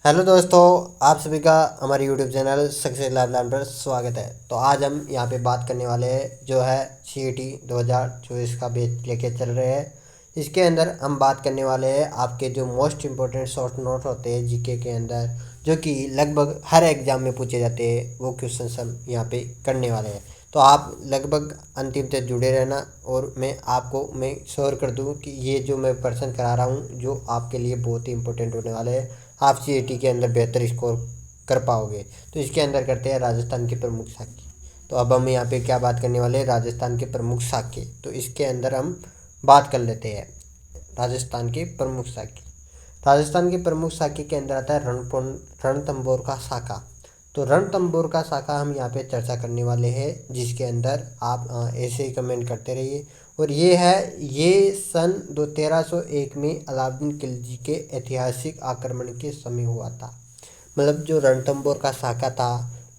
Hello दोस्तों, आप सभी का हमारे YouTube channel success life line पर स्वागत है। तो आज हम यहाँ पे बात करने वाले हैं जो है CET 2024 का बैच लेके चल रहे हैं। इसके अंदर हम बात करने वाले हैं आपके जो मोस्ट इम्पोर्टेंट शॉर्ट नोट होते हैं जीके के अंदर, जो कि लगभग हर एग्ज़ाम में पूछे जाते हैं, वो क्वेश्चन हम यहाँ पे करने वाले हैं। तो आप लगभग अंतिम तक जुड़े रहना और मैं श्योर कर दूँ कि ये जो मैं पर्सन करा रहा हूँ जो आपके लिए बहुत ही इंपॉर्टेंट होने वाले हैं। आप CET के अंदर बेहतर स्कोर कर पाओगे। तो इसके अंदर करते हैं राजस्थान के प्रमुख साक्य। तो अब हम यहाँ पे क्या बात करने वाले हैं, राजस्थान के प्रमुख साक्य। तो इसके अंदर हम बात कर लेते हैं राजस्थान के प्रमुख साक्य। राजस्थान के प्रमुख साक्य के अंदर आता है रणथंभौर का साका। तो रणथंभौर का साका हम यहाँ पे चर्चा करने वाले हैं, जिसके अंदर आप ऐसे ही कमेंट करते रहिए। और ये सन 1301 में अलाउद्दीन खिलजी के ऐतिहासिक आक्रमण के समय हुआ था। मतलब जो रणथंभौर का साका था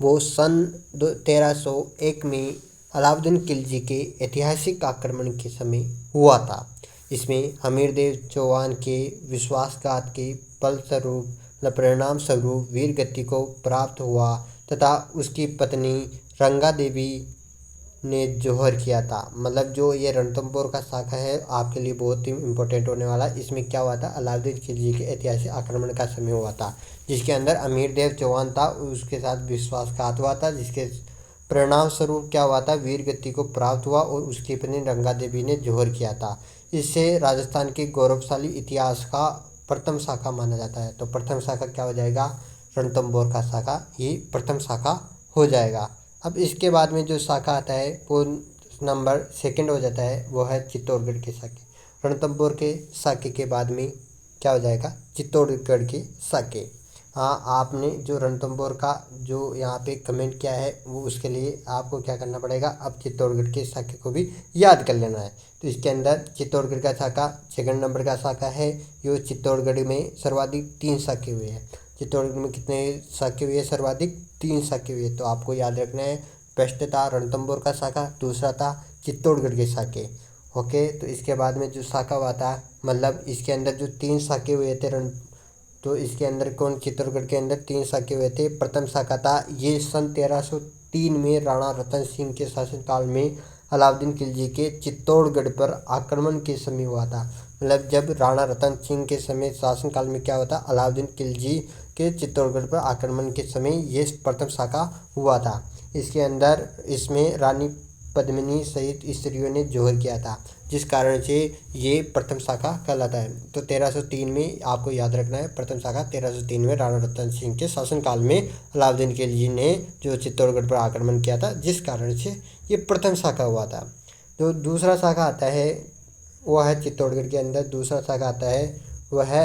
वो सन 1301 में अलाउद्दीन खिलजी के ऐतिहासिक आक्रमण के समय हुआ था। इसमें हमीरदेव चौहान के विश्वासघात के फलस्वरूप परिणाम स्वरूप वीर गति को प्राप्त हुआ तथा उसकी पत्नी रंगा देवी ने जोहर किया था। मतलब जो ये रणथंभौर का साका है आपके लिए बहुत ही इम्पोर्टेंट होने वाला है। इसमें क्या हुआ था, अलाउद्दीन खिलजी के ऐतिहासिक आक्रमण का समय हुआ था, जिसके अंदर अमीरदेव चौहान था, उसके साथ विश्वासघात हुआ था, जिसके परिणाम स्वरूप क्या हुआ था, वीर गति को प्राप्त हुआ और उसकी पत्नी रंगा देवी ने जोहर किया था। इससे राजस्थान के गौरवशाली इतिहास का प्रथम शाखा माना जाता है। तो प्रथम शाखा क्या हो जाएगा, रणथंभौर का शाखा ये प्रथम शाखा हो जाएगा। अब इसके बाद में जो शाखा आता है वो नंबर सेकंड हो जाता है, वो है चित्तौड़गढ़ के शाखे। रणथंभौर के शाखे के बाद में क्या हो जाएगा, चित्तौड़गढ़ के शाखे। हाँ, आपने जो रणथंभौर का जो यहाँ पे कमेंट किया है वो उसके लिए आपको क्या करना पड़ेगा, अब चित्तौड़गढ़ के शाखे को भी याद कर लेना है। तो इसके अंदर चित्तौड़गढ़ का शाखा सेकंड नंबर का शाखा है। जो चित्तौड़गढ़ में सर्वाधिक 3 शाखे हुए हैं। चित्तौड़गढ़ में कितने शाखे हुए हैं, सर्वाधिक 3 शाखे हुए। तो आपको याद रखना है, फर्स्ट था रणथंभौर का शाखा, दूसरा था चित्तौड़गढ़ के शाखे। ओके, तो इसके बाद में जो शाखा हुआ था, मतलब इसके अंदर जो 3 शाखे हुए थे तो इसके अंदर कौन, चित्तौड़गढ़ के अंदर 3 शाखे हुए थे। प्रथम शाखा था ये सन 1303 में राणा रतन सिंह के शासनकाल में अलाउद्दीन खिलजी के चित्तौड़गढ़ पर आक्रमण के समय हुआ था। मतलब जब राणा रतन सिंह के समय शासनकाल में क्या होता, अलाउद्दीन खिलजी के चित्तौड़गढ़ पर आक्रमण के समय ये प्रथम शाखा हुआ था। इसके अंदर इसमें रानी पद्मिनी सहित स्त्रियों ने जोहर किया था, जिस कारण से ये प्रथम शाखा कहलाता है। तो 1303 में आपको याद रखना है, प्रथम शाखा 1303 में राणा रतन सिंह के शासनकाल में अलाउद्दीन खिलजी ने जो चित्तौड़गढ़ पर आक्रमण किया था, जिस कारण से ये प्रथम शाखा हुआ था। जो दूसरा शाखा आता है वह है चित्तौड़गढ़ के अंदर दूसरा शाखा आता है वह है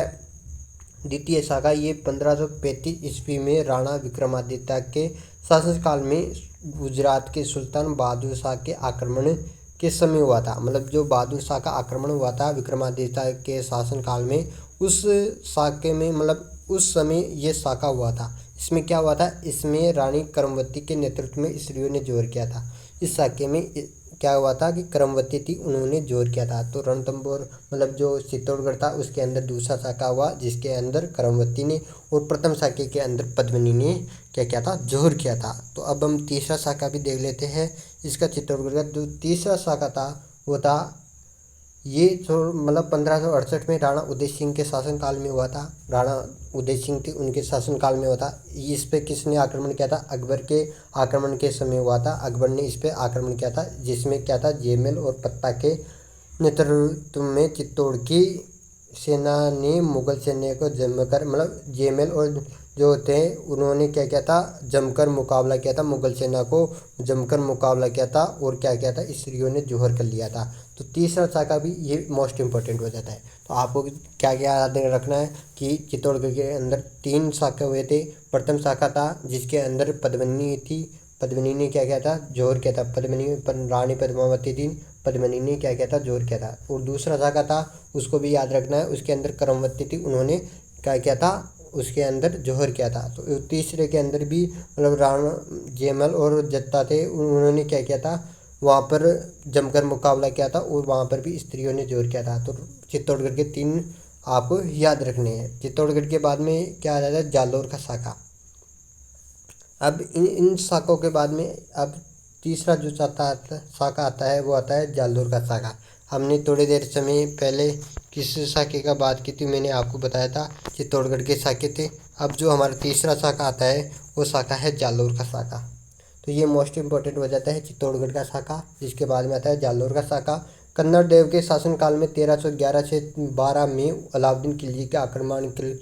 द्वितीय शाखा। ये 1535 ईस्वी में राणा विक्रमादित्य के शासनकाल में गुजरात के सुल्तान बहादुर शाह के आक्रमण के समय हुआ था। मतलब जो बहादुर शाह का आक्रमण हुआ था विक्रमादित्य के शासनकाल में, उस शाखे में मतलब उस समय ये शाखा हुआ था। इसमें क्या हुआ था, इसमें रानी करमवती के नेतृत्व में स्त्रियों ने जोर किया था। इस शाखे में क्या हुआ था कि करमवती थी, उन्होंने जोर किया था। तो रणथंभौर मतलब जो चित्तौड़गढ़ था उसके अंदर दूसरा शाखा हुआ, जिसके अंदर करमवती ने, और प्रथम शाखे के अंदर पद्मिनी ने क्या किया था, जोहर किया था। तो अब हम तीसरा शाखा भी देख लेते हैं। इसका चित्तौड़गढ़ का जो तीसरा शाखा था वो था ये मतलब 1568 में राणा उदय सिंह के शासनकाल में हुआ था। राणा उदय सिंह थे, उनके शासनकाल में हुआ था। इस पे किसने आक्रमण किया था, अकबर के आक्रमण के समय हुआ था। अकबर ने इस पे आक्रमण किया था, जिसमें क्या था, जयमल और पत्ता के नेतृत्व में चित्तौड़ की सेना ने मुगल सैन्य को जमकर, मतलब जयमल और जो थे उन्होंने क्या किया था, जमकर मुकाबला किया था, मुगल सेना को जमकर मुकाबला किया था। और क्या किया था, स्त्रियों ने जोहर कर लिया था। तो तीसरा शाखा भी ये मोस्ट इंपॉर्टेंट हो जाता है। तो आपको क्या क्या याद रखना है कि चित्तौड़गढ़ के अंदर 3 शाखा हुए थे। प्रथम शाखा था जिसके अंदर पद्मिनी थी, पद्मिनी ने क्या किया था, जोहर किया था। रानी पद्मावती थी, पद्मिनी ने क्या किया था, जोहर किया था। और दूसरा शाखा था उसको भी याद रखना है, उसके अंदर करमवती थी, उन्होंने क्या किया था, उसके अंदर जोहर किया था। तो तीसरे के अंदर भी मतलब राणा जयमल और जत्ता थे, उन्होंने क्या किया था, वहाँ पर जमकर मुकाबला किया था और वहाँ पर भी स्त्रियों ने जोर किया था। तो चित्तौड़गढ़ के 3 आपको याद रखने हैं। चित्तौड़गढ़ के बाद में क्या आ जाता है, जालौर का साका। अब इन साकों के बाद में अब तीसरा जो साका आता है वो आता है जालौर का साका। हमने थोड़ी देर समय पहले किस साके का बात की थी, मैंने आपको बताया था चित्तौड़गढ़ के साके थे। अब जो हमारा तीसरा साका आता है वो साका है जालौर का साका। तो ये मोस्ट इम्पोर्टेंट हो जाता है चित्तौड़गढ़ का साका। जिसके बाद में आता है जालौर का साका। कन्नड़ देव के शासनकाल में 1311 से 12 में अलाउद्दीन खिलजी के आक्रमण के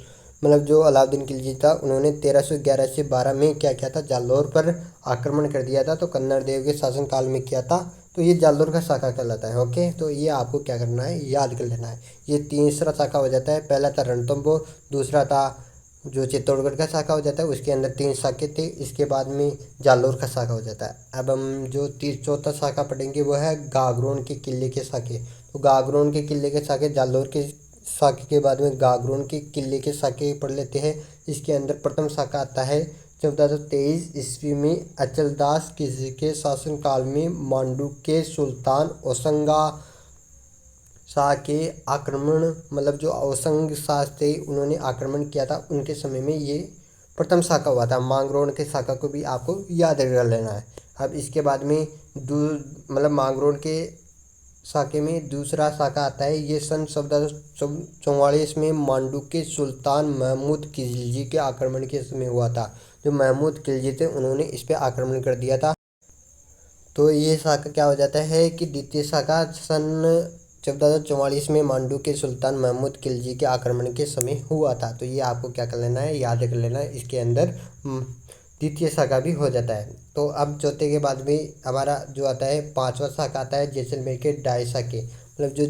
मतलब जो अलाउद्दीन खिलजी था उन्होंने 1311 से 12 में क्या किया था, जालौर पर आक्रमण कर दिया था। तो कन्नड़ देव के शासनकाल में किया था। तो ये जालौर का साका कहलाता है। ओके, तो ये आपको क्या करना है, याद कर लेना है। ये तीसरा साका हो जाता है। पहला था रणथंभौर, दूसरा था जो चित्तौड़गढ़ का साका हो जाता है, उसके अंदर 3 साके थे। इसके बाद में जालौर का साका हो जाता है। अब हम जो चौथा साका पढ़ेंगे वो है गागरोन के किले के साके। तो गागरोन के किले के साके, जालौर के साके के बाद में गागरोन के किले के साके पढ़ लेते हैं। इसके अंदर प्रथम साका आता है 1423 ईस्वी में अचलदास के शासनकाल में मांडू के सुल्तान औसंगा शाह के आक्रमण मतलब जो औसंग शाह थे उन्होंने आक्रमण किया था, उनके समय में ये प्रथम साका हुआ था। मांगरोन के साका को भी आपको याद कर लेना है। अब इसके बाद में मतलब मांगरोन के साके में दूसरा साका आता है। ये सन 1444 में मांडू के सुल्तान महमूद खिलजी के आक्रमण के समय हुआ था। जो महमूद खिलजी थे उन्होंने इस पर आक्रमण कर दिया था। तो ये साका क्या हो जाता है कि द्वितीय साका सन 1444 में मांडू के सुल्तान महमूद खिलजी के आक्रमण के समय हुआ था। तो ये आपको क्या कर लेना है, याद कर लेना है। इसके अंदर द्वितीय साका भी हो जाता है। तो अब चौथे के बाद में हमारा जो आता है पांचवा साका आता है जैसलमेर के डाई साके। मतलब जो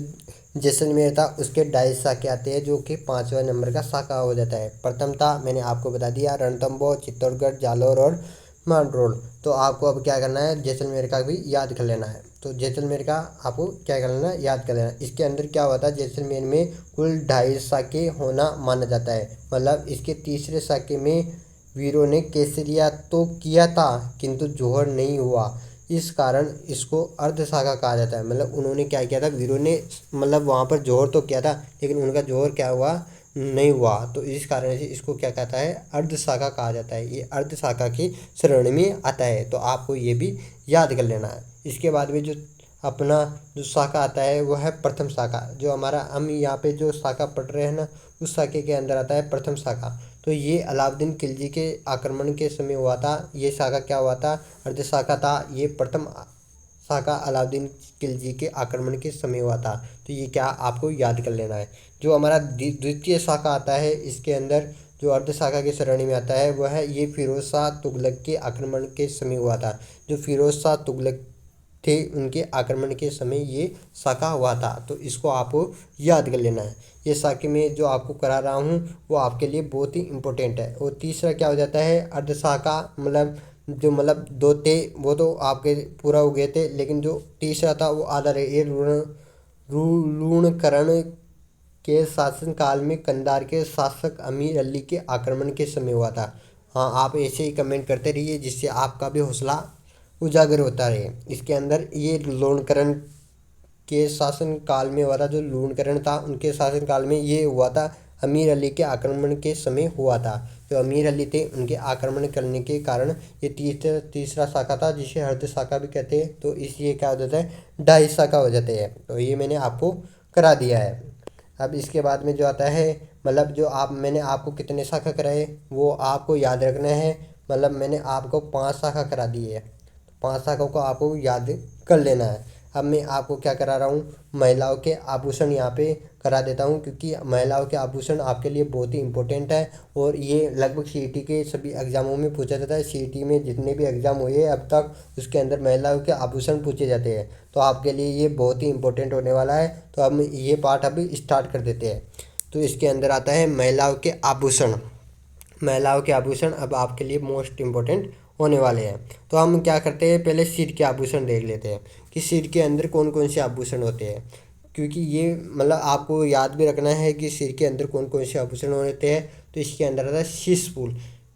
जैसलमेर था उसके डाई साके आते हैं, जो कि 5वां नंबर का साका हो जाता है। प्रथम था मैंने आपको बता दिया रणथंभौर, चित्तौड़गढ़, जालौर और मांडरोल। तो आपको अब क्या करना है, जैसलमेर का भी याद कर लेना है। तो जैसलमेर का आपको क्या कर लेना, याद कर लेना। इसके अंदर क्या हुआ था, जैसलमेर में कुल 2.5 साके होना माना जाता है। मतलब इसके तीसरे साके में वीरों ने केसरिया तो किया था किंतु जौहर नहीं हुआ, इस कारण इसको अर्ध साका कहा जाता है। मतलब उन्होंने क्या किया था, वीरों ने मतलब वहाँ पर जौहर तो किया था लेकिन उनका जौहर क्या हुआ, नहीं हुआ। तो इस कारण से इसको क्या कहता है, अर्ध शाखा कहा जाता है। ये अर्ध शाखा की श्रेणी में आता है। तो आपको ये भी याद कर लेना है। इसके बाद में जो अपना जो शाखा आता है वो है प्रथम शाखा। जो हमारा हम यहाँ पे जो शाखा पढ़ रहे हैं ना, उस शाखे के अंदर आता है प्रथम शाखा। तो ये अलाउद्दीन खिलजी के आक्रमण के समय हुआ था। ये शाखा क्या हुआ था, अर्ध शाखा था। ये प्रथम शाखा अलाउद्दीन खिलजी के आक्रमण के समय हुआ था। तो ये क्या आपको याद कर लेना है। जो हमारा द्वितीय शाखा आता है, इसके अंदर जो अर्ध शाखा की श्रेणी में आता है वह है ये फिरोज शाह तुगलक के आक्रमण के समय हुआ था। जो फिरोज शाह तुगलक थे उनके आक्रमण के समय ये शाखा हुआ था। तो इसको आपको याद कर लेना है। ये शाखे में जो आपको करा रहा हूँ वो आपके लिए बहुत ही इम्पोर्टेंट है। और तीसरा क्या हो जाता है, अर्ध शाखा मतलब जो मतलब 2 थे वो तो आपके पूरा हो गए थे, लेकिन जो तीसरा था वो आधा रहे। ये लूणकरण के शासनकाल में कंधार के शासक अमीर अली के आक्रमण के समय हुआ था। हाँ, आप ऐसे ही कमेंट करते रहिए जिससे आपका भी हौसला उजागर होता रहे। इसके अंदर ये लूणकरण के शासन काल में हुआ था। जो लूणकरण था उनके शासन काल में ये हुआ था, अमीर अली के आक्रमण के समय हुआ था। जो अमीर अली थे उनके आक्रमण करने के कारण ये तीसरा शाखा था, जिसे अर्ध शाखा भी कहते हैं। तो इसलिए क्या हो जाता है, 2.5 शाखा हो जाते हैं। तो ये मैंने आपको करा दिया है। अब इसके बाद में जो आता है मतलब जो मैंने आपको कितने शाखा कराए वो आपको याद रखना है। मतलब मैंने आपको 5 शाखा करा दी है। 5 शाखाओं को आपको याद कर लेना है। अब मैं आपको क्या करा रहा हूँ, महिलाओं के आभूषण यहाँ पे करा देता हूँ, क्योंकि महिलाओं के आभूषण आपके लिए बहुत ही इम्पोर्टेंट है। और ये लगभग सीईटी के सभी एग्जामों में पूछा जाता है। सीईटी में जितने भी एग्जाम हुए हैं अब तक, उसके अंदर महिलाओं के आभूषण पूछे जाते हैं। तो आपके लिए ये बहुत ही इम्पोर्टेंट होने वाला है। तो हम ये पार्ट अभी स्टार्ट कर देते हैं। तो इसके अंदर आता है महिलाओं के आभूषण। महिलाओं के आभूषण अब आपके लिए मोस्ट इम्पोर्टेंट होने वाले हैं। तो हम क्या करते हैं, पहले सिर के आभूषण देख लेते हैं कि सिर के अंदर कौन कौन से आभूषण होते हैं। क्योंकि ये मतलब आपको याद भी रखना है कि सिर के अंदर कौन कौन से आभूषण होते हैं। तो इसके अंदर आता है शीशफूल,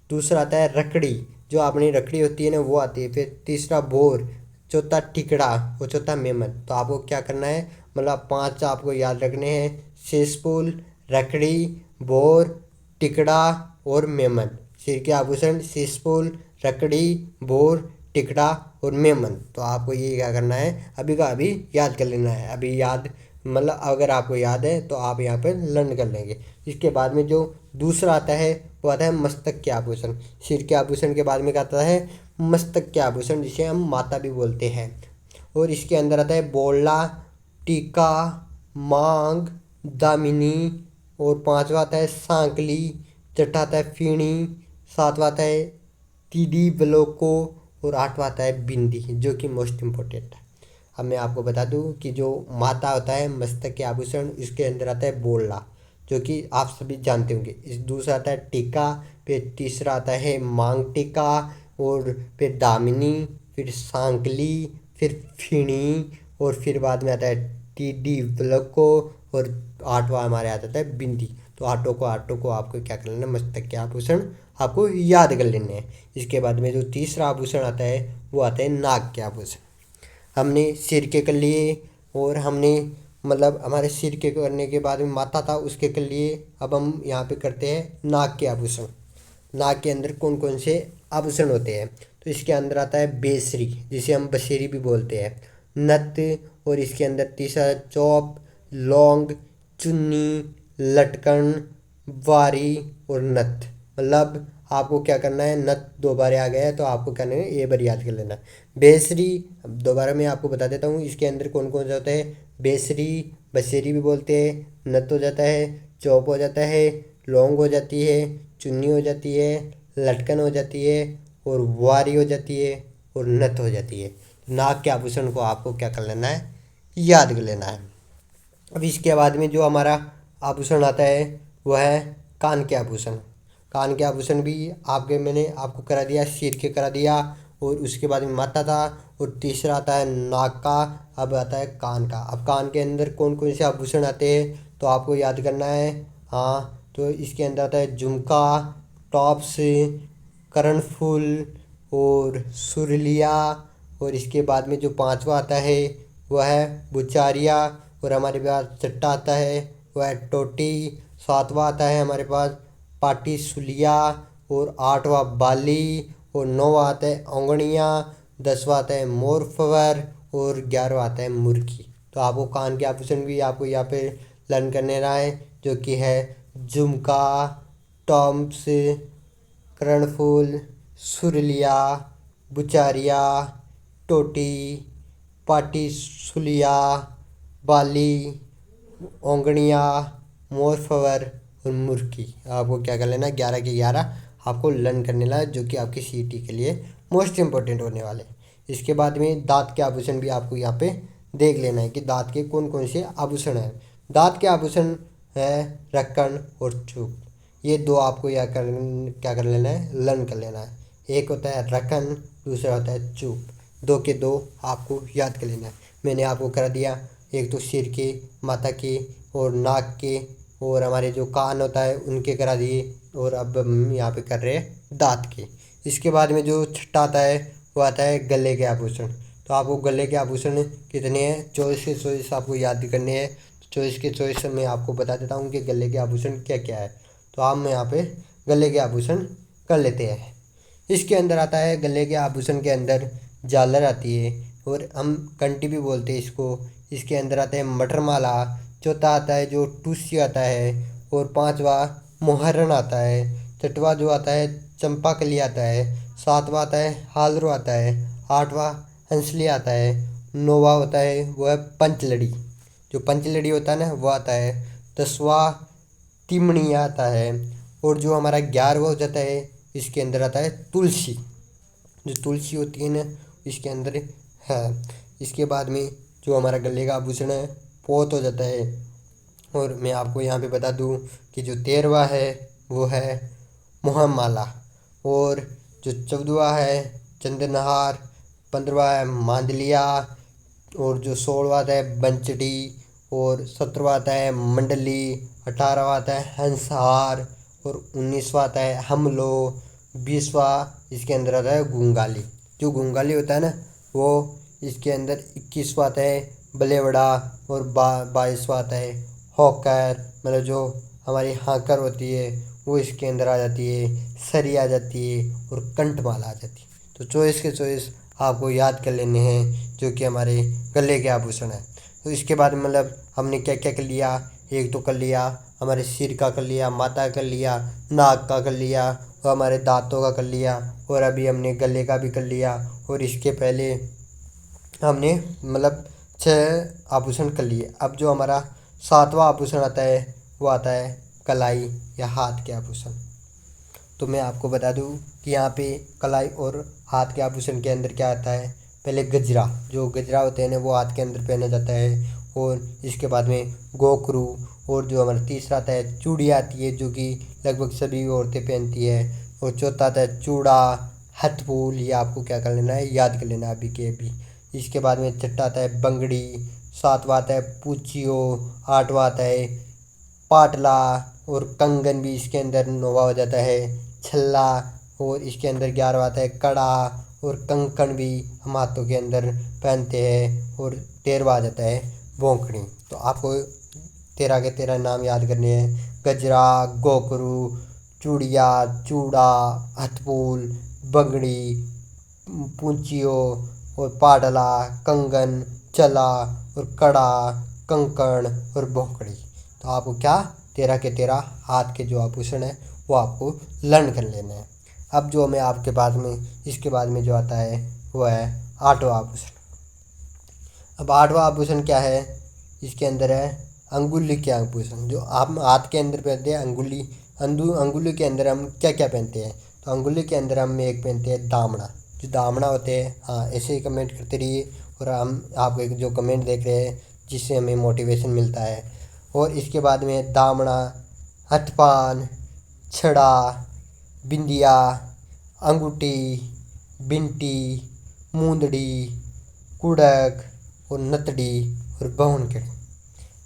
दूसरा आता है रकड़ी, जो अपनी रकड़ी होती है ना वो आती है। फिर तीसरा बोर, चौथा टिकड़ा और चौथा मेमन। तो आपको क्या करना है, मतलब 5 आपको याद रखने हैं, शीशफूल, रकड़ी, बोर, टिकड़ा और मेमन। सिर के आभूषण शीशफूल, रकड़ी, बोर, टिकड़ा और मेमन। तो आपको ये क्या करना है, अभी का अभी याद कर लेना है। अभी याद मतलब अगर आपको याद है तो आप यहाँ पे लर्न कर लेंगे। इसके बाद में जो दूसरा आता है वो आता है मस्तक के आभूषण। सिर के आभूषण के बाद में क्या आता है, मस्तक के आभूषण, जिसे हम माता भी बोलते हैं। और इसके अंदर आता है बोला, टीका, मांग, दामिनी। और पांचवा आता है सांकली। छठा आता है फीणी। सातवां आता है तीदी ब्लोको। और आठवां आता है बिंदी, जो कि मोस्ट इम्पोर्टेंट है। अब मैं आपको बता दूं कि जो माता होता है मस्तक के आभूषण, इसके अंदर आता है बोला, जो कि आप सभी जानते होंगे। इस दूसरा आता है टीका, फिर तीसरा आता है मांग टीका, और फिर दामिनी, फिर सांकली, फिर फीणी, और फिर बाद में आता है टीडी ब्लको, और आठवां हमारे आता है बिंदी। तो आठों को आपको क्या कर लेना है, मस्तक के आभूषण आपको याद कर लेने हैं। इसके बाद में जो तीसरा आभूषण आता है वो आता है नाग के आभूषण। हमने सिर के कर लिए, और हमने मतलब हमारे सिर के करने के बाद में माथा था उसके कर लिए। अब हम यहाँ पे करते हैं नाक के आभूषण। नाक के अंदर कौन कौन से आभूषण होते हैं, तो इसके अंदर आता है बेसरी, जिसे हम बसेरी भी बोलते हैं, नथ, और इसके अंदर तीसरा चौप, लौंग, चुन्नी, लटकन, वारी और नथ। मतलब आपको क्या करना है, नथ दो बार आ गया है तो आपको करना है ये बार याद कर लेना। बेसरी दोबारा मैं आपको बता देता हूँ, इसके अंदर कौन कौन सा होता है। बेसरी, बसेरी भी बोलते हैं, नथ हो जाता है, चौप हो जाता है, लौंग हो जाती है, चुन्नी हो जाती है, लटकन हो जाती है, और वारी हो जाती है, और नथ हो जाती है। नाक के आभूषण को आपको क्या कर लेना है, याद कर लेना है। अब इसके बाद में जो हमारा आभूषण आता है वह है कान के आभूषण। कान के आभूषण भी आपके मैंने आपको करा दिया, सिर के करा दिया, और उसके बाद में माथा था, और तीसरा आता है नाक का। अब आता है कान का। अब कान के अंदर कौन कौन से आभूषण आते हैं तो आपको याद करना है। हाँ, तो इसके अंदर आता है झुमका, टॉप्स, कर्णफूल और सुरलिया। और इसके बाद में जो पांचवा आता है वह है बुचारिया। और हमारे पास छठा आता है वह है टोटी। सातवां आता है हमारे पास पाटी सुलिया। और आठवां बाली। और नौवां आता है औंगड़ियाँ। दसवां आता है मोरफवर। और 11वां आता है मुर्गी। तो आपको कान के आभूषण भी आपको यहाँ पे लर्न करने रहा है, जो कि है झुमका, टॉम्स, कर्णफूल, सुरलिया, बुचारिया, टोटी, पाटी सुलिया, बाली, औंगड़ियाँ, मोरफवर और मुर्गी। आपको क्या कर लेना है, 11 के 11 आपको लर्न करने ला, जो कि आपकी सीईटी के लिए मोस्ट इम्पोर्टेंट होने वाले। इसके बाद में दांत के आभूषण भी आपको यहाँ पे देख लेना है कि दांत के कौन कौन से आभूषण हैं। दांत के आभूषण है रक्कन और चूप। ये दो आपको क्या कर लेना है, लर्न कर लेना है। एक होता है रकन, दूसरा होता है चूप। दो के दो आपको याद कर लेना है। मैंने आपको कर दिया, एक तो सिर के, माथा के और नाक के, और हमारे जो कान होता है उनके करा दिए, और अब हम यहाँ पे कर रहे हैं दांत के। इसके बाद में जो छठा आता है वो आता है गले के आभूषण। तो आपको गले के आभूषण कितने हैं, 24 के 24 आपको याद करने हैं। तो 24 के 24 मैं आपको बता देता हूँ कि गले के आभूषण क्या क्या है। तो हम यहाँ पे गले के आभूषण कर लेते हैं। इसके अंदर आता है, गले के आभूषण के अंदर झालर आती है, और हम कंठी भी बोलते हैं इसको। इसके अंदर आता है मटरमाला। चौथा आता है जो टूसी आता है, और पांचवा मोहरन आता है। छठवा जो आता है चंपाकली आता है। सातवां आता है हालरो आता है। आठवां हंसली आता है। नौवां होता है वो है पंचलड़ी, जो पंचलड़ी होता है ना वो आता है। 10वां तिमणी आता है। और जो हमारा 11वां हो जाता है, इसके अंदर आता है तुलसी। जो तुलसी होती है ना, इसके अंदर है। इसके बाद में जो हमारा गले का आभूषण है पोत हो जाता है। और मैं आपको यहाँ पे बता दूँ कि जो 13वां है वो है मोहमाला। और जो 14वां है चंद्रनहार। 15वां है मांदलिया। और जो 16वां आता है बंचड़ी। और 17वां आता है मंडली। 18वां आता है हंसहार। और 19वां आता है हमलो। 20वां इसके अंदर आता है घुंगाली। जो घुंगाली होता है ना वो इसके अंदर 21वां आता है बलेवड़ा। और 22वां आता है हॉकर, मतलब जो हमारी हाकर होती है वो इसके अंदर आ जाती है, सरी आ जाती है और कंठमाला आ जाती है। तो चॉइस के चॉइस आपको याद कर लेने हैं जो कि हमारे गले के आभूषण हैं। तो इसके बाद मतलब हमने क्या क्या कर लिया, एक तो कर लिया हमारे सिर का कर लिया, माथा का कर लिया, नाक का कर लिया और हमारे दांतों का कर लिया और अभी हमने गले का भी कर लिया। और इसके पहले हमने मतलब 6 आभूषण कर लिए। अब जो हमारा 7वां आभूषण आता है वो आता है कलाई या हाथ के आभूषण। तो मैं आपको बता दूं कि यहाँ पे कलाई और हाथ के आभूषण के अंदर क्या आता है। पहले गजरा, जो गजरा होते हैं ना वो हाथ के अंदर पहना जाता है। और इसके बाद में गोखरू, और जो हमारा तीसरा आता है चूड़ी आती है जो कि लगभग सभी औरतें पहनती है। और चौथा आता है चूड़ा, हथफूल, ये आपको क्या कर लेना है, याद कर लेना अभी के अभी। इसके बाद में छठा आता है बंगड़ी, 7वां आता है पूचियो, 8वां आता है पाटला और कंगन भी इसके अंदर 9वां हो जाता है छल्ला। और इसके अंदर 11वां आता है कड़ा और कंकण भी हम हाथों के अंदर पहनते हैं। और 13वां आ जाता है भोंकड़ी। तो आपको 13 के 13 नाम याद करने हैं। गजरा, गोकरू, चूड़िया, चूड़ा, हथफूल, बंगड़ी, पूंचियो और पाडला, कंगन, चला और कड़ा, कंकण और भोंकड़ी। तो आपको क्या 13 के 13 हाथ के जो आभूषण है वो आपको लर्न कर लेने हैं। अब जो मैं आपके बाद में इसके बाद में जो आता है वो है 8वां आभूषण। अब 8वां आभूषण क्या है, इसके अंदर है अंगुली के आभूषण, जो आप हाथ के अंदर पहनते हैं। अंगुली के अंदर हम क्या क्या पहनते हैं, तो अंगुली के अंदर हम एक पहनते हैं दामना। जो दामना होते हैं, हाँ ऐसे ही कमेंट करते रहिए और हम आप एक जो कमेंट देख रहे हैं जिससे हमें मोटिवेशन मिलता है। और इसके बाद में दामना, हथपान, छड़ा, बिंदिया, अंगूठी, बिंटी, मूंदड़ी, कुड़क और नतड़ी और बहुनकड़ी।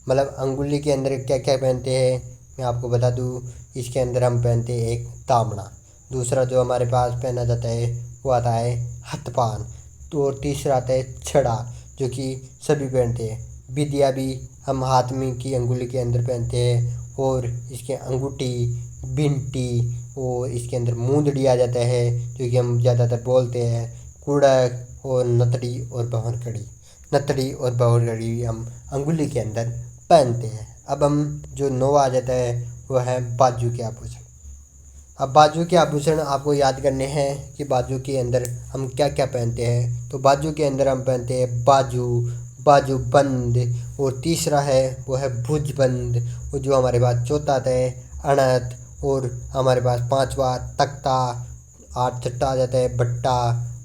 मतलब अंगुली के अंदर क्या क्या पहनते हैं मैं आपको बता दूं। इसके अंदर हम पहनते हैं एक दामना, दूसरा जो हमारे पास पहना जाता है वो आता है हथपान, तो और तीसरा आता है छड़ा जो कि सभी पहनते हैं। बिंदिया भी हम हाथ में की अंगुली के अंदर पहनते हैं। और इसके अंगूठी, बिंटी और इसके अंदर मूंदड़ी आ जाता है जो कि हम ज़्यादातर बोलते हैं। कुड़क और नतड़ी और बहुनकड़ी, नतड़ी और बहुनकड़ी हम अंगुली के अंदर पहनते हैं। अब हम जो 9वां आ जाता है वो है बाजू के आभूषण। अब बाजू के आभूषण आपको याद करने हैं कि बाजू के अंदर हम क्या क्या पहनते हैं। तो बाजू के अंदर हम पहनते हैं बाजू, बाजू बंद और तीसरा है वो है भुज बंद। और जो हमारे पास चौथा आता है अणत और हमारे पास 5वां तख्ता, 6वां आ जाता है बट्टा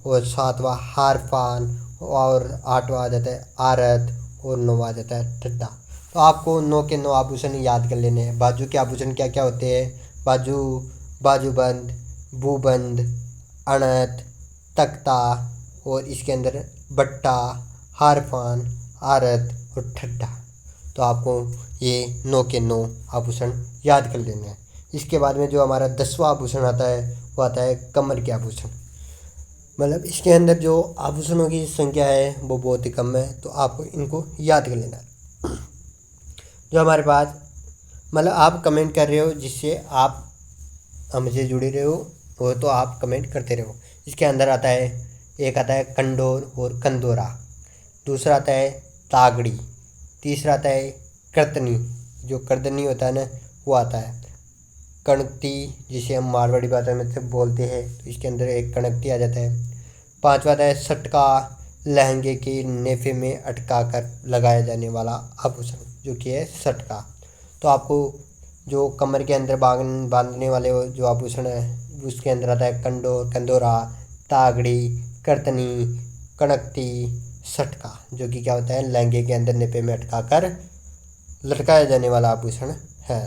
और 7वां हारफान और 8वां आ जाता है आरत और 9वां आ जाता है ठड्डा। तो आपको 9 के 9 आभूषण याद कर लेने हैं। बाजू के आभूषण क्या क्या होते हैं, बाजू, बाजूबंद, भूबंद, अणत, तख्ता और इसके अंदर बट्टा, हारफान, आरत और ठड्डा। तो आपको ये 9 के 9 आभूषण याद कर लेने हैं। इसके बाद में जो हमारा 10वां आभूषण आता है वो आता है कमर के आभूषण। मतलब इसके अंदर जो आभूषणों की संख्या है वो बहुत ही कम है, तो आपको इनको याद कर लेना है। जो हमारे पास मतलब आप कमेंट कर रहे हो जिससे आप हमसे जुड़े रहे हो, वो तो आप कमेंट करते रहो। इसके अंदर आता है, एक आता है कंडोर और कंदोरा, दूसरा आता है तागड़ी, तीसरा आता है कर्तनी, जो कर्दनी होता है ना वो आता है, कणकती जिसे हम मारवाड़ी भाषा में से बोलते हैं, तो इसके अंदर एक कणकती आ जाता है। 5वां आता है सटका, लहंगे के नेफे में अटका कर लगाया जाने वाला आभूषण जो कि है सटका। तो आपको जो कमर के अंदर बांधने वाले जो आभूषण है उसके अंदर आता है कंदोरा, तागड़ी, कर्तनी, कणकती, सटका, जो कि क्या होता है लहंगे के अंदर नेपे में अटका कर लटकाया जाने वाला आभूषण है।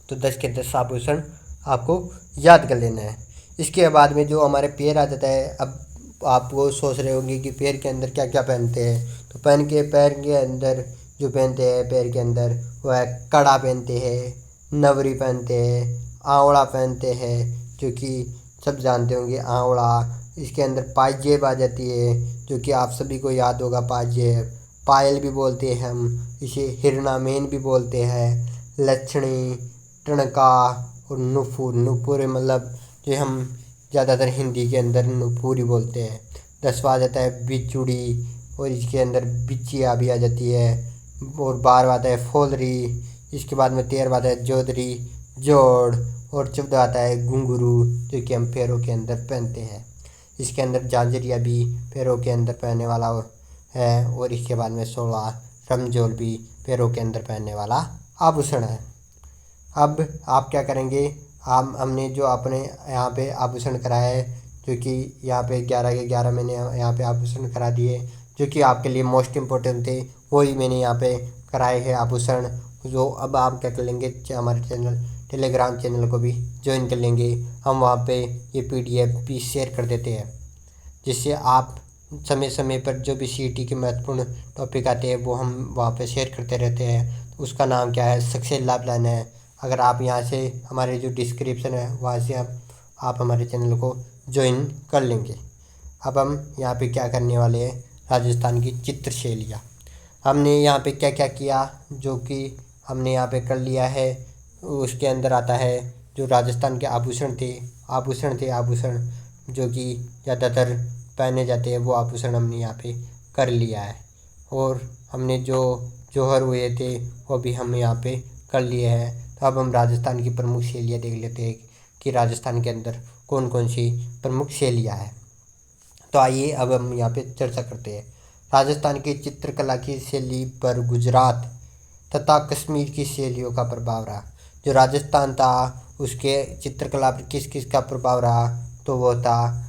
तो 10 के 10 आभूषण आपको याद कर लेना है। इसके बाद में जो हमारे पैर आ जाता है, अब आप वो सोच रहे होंगे कि पैर के अंदर क्या क्या पहनते हैं। तो पैर के अंदर जो पहनते हैं पैर के अंदर वो है कड़ा पहनते हैं, नवरी पहनते हैं, आंवला पहनते हैं जो कि सब जानते होंगे आंवला। इसके अंदर पाजेब आ जाती है जो कि आप सभी को याद होगा पाजेब। पायल भी बोलते हैं हम इसे, हिरना मेन भी बोलते हैं, लक्षणी, टणका और नुपुर। नुपुर मतलब जो हम ज़्यादातर हिंदी के अंदर नुपुर ही बोलते हैं। 10वां आ जाता है बिचुड़ी और इसके अंदर बिचिया भी आ जाती है। और 12वां आता है फोलरी। इसके बाद में 13वां आता है जोदरी, जोड़। और 14वां आता है घुंघरू, जो कि हम पैरों के अंदर पहनते हैं। इसके अंदर झांझरिया भी पैरों के अंदर पहनने वाला है। और इसके बाद में 16वां रमजोल भी पैरों के अंदर पहनने वाला आभूषण है। अब आप क्या करेंगे, हमने जो अपने यहाँ पे आभूषण कराया है, जो कि यहाँ पे 11 के 11 मैंने यहाँ पे आभूषण करा दिए, जो कि आपके लिए मोस्ट इम्पोर्टेंट थे, वही मैंने यहाँ पे कराए हैं आभूषण। जो अब आप क्या कर लेंगे, हमारे टेलीग्राम चैनल को भी ज्वाइन कर लेंगे। हम वहाँ पे ये PDF भी शेयर कर देते हैं, जिससे आप समय समय पर जो भी CET के महत्वपूर्ण टॉपिक आते हैं वो हम वहाँ पे शेयर करते रहते हैं। उसका नाम क्या है, सक्सेस लाइफलाइन है। अगर आप यहाँ से हमारे जो डिस्क्रिप्शन है वहाँ से आप हमारे चैनल को ज्वाइन कर लेंगे। अब हम यहाँ पे क्या करने वाले हैं, राजस्थान की चित्रशैलियाँ हमने यहाँ पे क्या क्या किया, जो कि हमने यहाँ पे कर लिया है। उसके अंदर आता है जो राजस्थान के आभूषण जो कि ज़्यादातर पहने जाते हैं, वो आभूषण हमने यहाँ पे कर लिया है। और हमने जो जौहर हुए थे वो भी हम यहाँ पे कर लिए हैं। तो अब हम राजस्थान की प्रमुख शैलियाँ देख लेते हैं कि राजस्थान के अंदर कौन कौन सी प्रमुख शैलियाँ हैं। तो आइए अब हम यहाँ पे चर्चा करते हैं। राजस्थान की चित्रकला की शैली पर गुजरात तथा कश्मीर की शैलियों का प्रभाव रहा। जो राजस्थान था उसके चित्रकला पर किस किस का प्रभाव रहा, तो वो था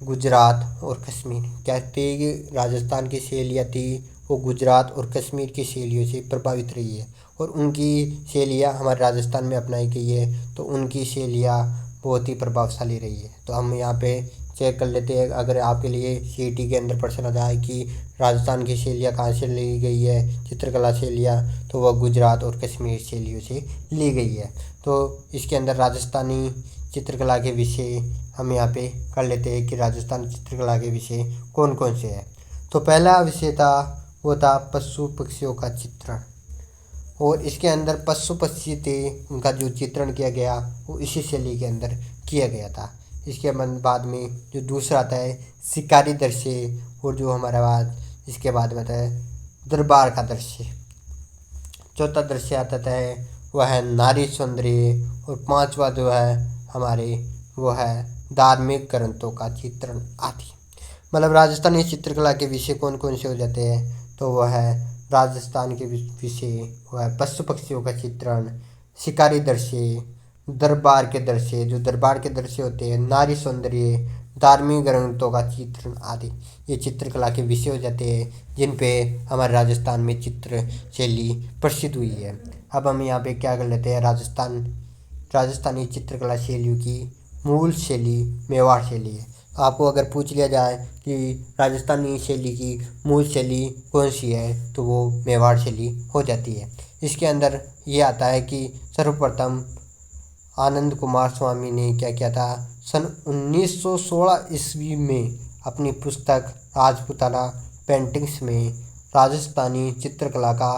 गुजरात और कश्मीर। क्या थी, राजस्थान की शैलियाँ थी वो गुजरात और कश्मीर की शैलियों से प्रभावित रही है, और उनकी शैलियाँ हमारे राजस्थान में अपनाई गई है, तो उनकी शैलियाँ बहुत ही प्रभावशाली रही है। तो हम यहाँ पे चेक कर लेते हैं, अगर आपके लिए CET के अंदर प्रश्न आता है कि राजस्थान की शैलियाँ कहाँ से ली गई है, चित्रकला शैलियाँ, तो वह गुजरात और कश्मीर शैलियों से ली गई है। तो इसके अंदर राजस्थानी चित्रकला के विषय हम यहाँ पे कर लेते हैं कि राजस्थान चित्रकला के विषय कौन कौन से हैं। तो पहला विषय था वो था पशु पक्षियों का चित्रण, और इसके अंदर पशु पक्षी थे उनका जो चित्रण किया गया वो इसी शैली के अंदर किया गया था। इसके बाद में जो दूसरा आता है शिकारी दृश्य, और जो हमारा बाद इसके बाद में आता है दरबार का दृश्य। चौथा दृश्य आता है वह है नारी सौंदर्य, और 5वां जो है हमारे वो है धार्मिक ग्रंथों का चित्रण आदि। मतलब राजस्थानी चित्रकला के विषय कौन कौन से हो जाते हैं, तो वह है राजस्थान के विषय वह है पशु पक्षियों का चित्रण, शिकारी दृश्य, दरबार के दृश्य, जो दरबार के दृश्य होते हैं, नारी सौंदर्य, धार्मिक ग्रंथों का चित्रण आदि। ये चित्रकला के विषय हो जाते हैं जिन पे हमारे राजस्थान में चित्र शैली प्रसिद्ध हुई है। अब हम यहाँ पे क्या कर लेते हैं, राजस्थानी चित्रकला शैलियों की मूल शैली मेवाड़ शैली है। आपको अगर पूछ लिया जाए कि राजस्थानी शैली की मूल शैली कौन सी है, तो वो मेवाड़ शैली हो जाती है। इसके अंदर ये आता है कि सर्वप्रथम आनंद कुमार स्वामी ने क्या किया था, सन 1916 ईस्वी में अपनी पुस्तक राजपूताना पेंटिंग्स में राजस्थानी चित्रकला का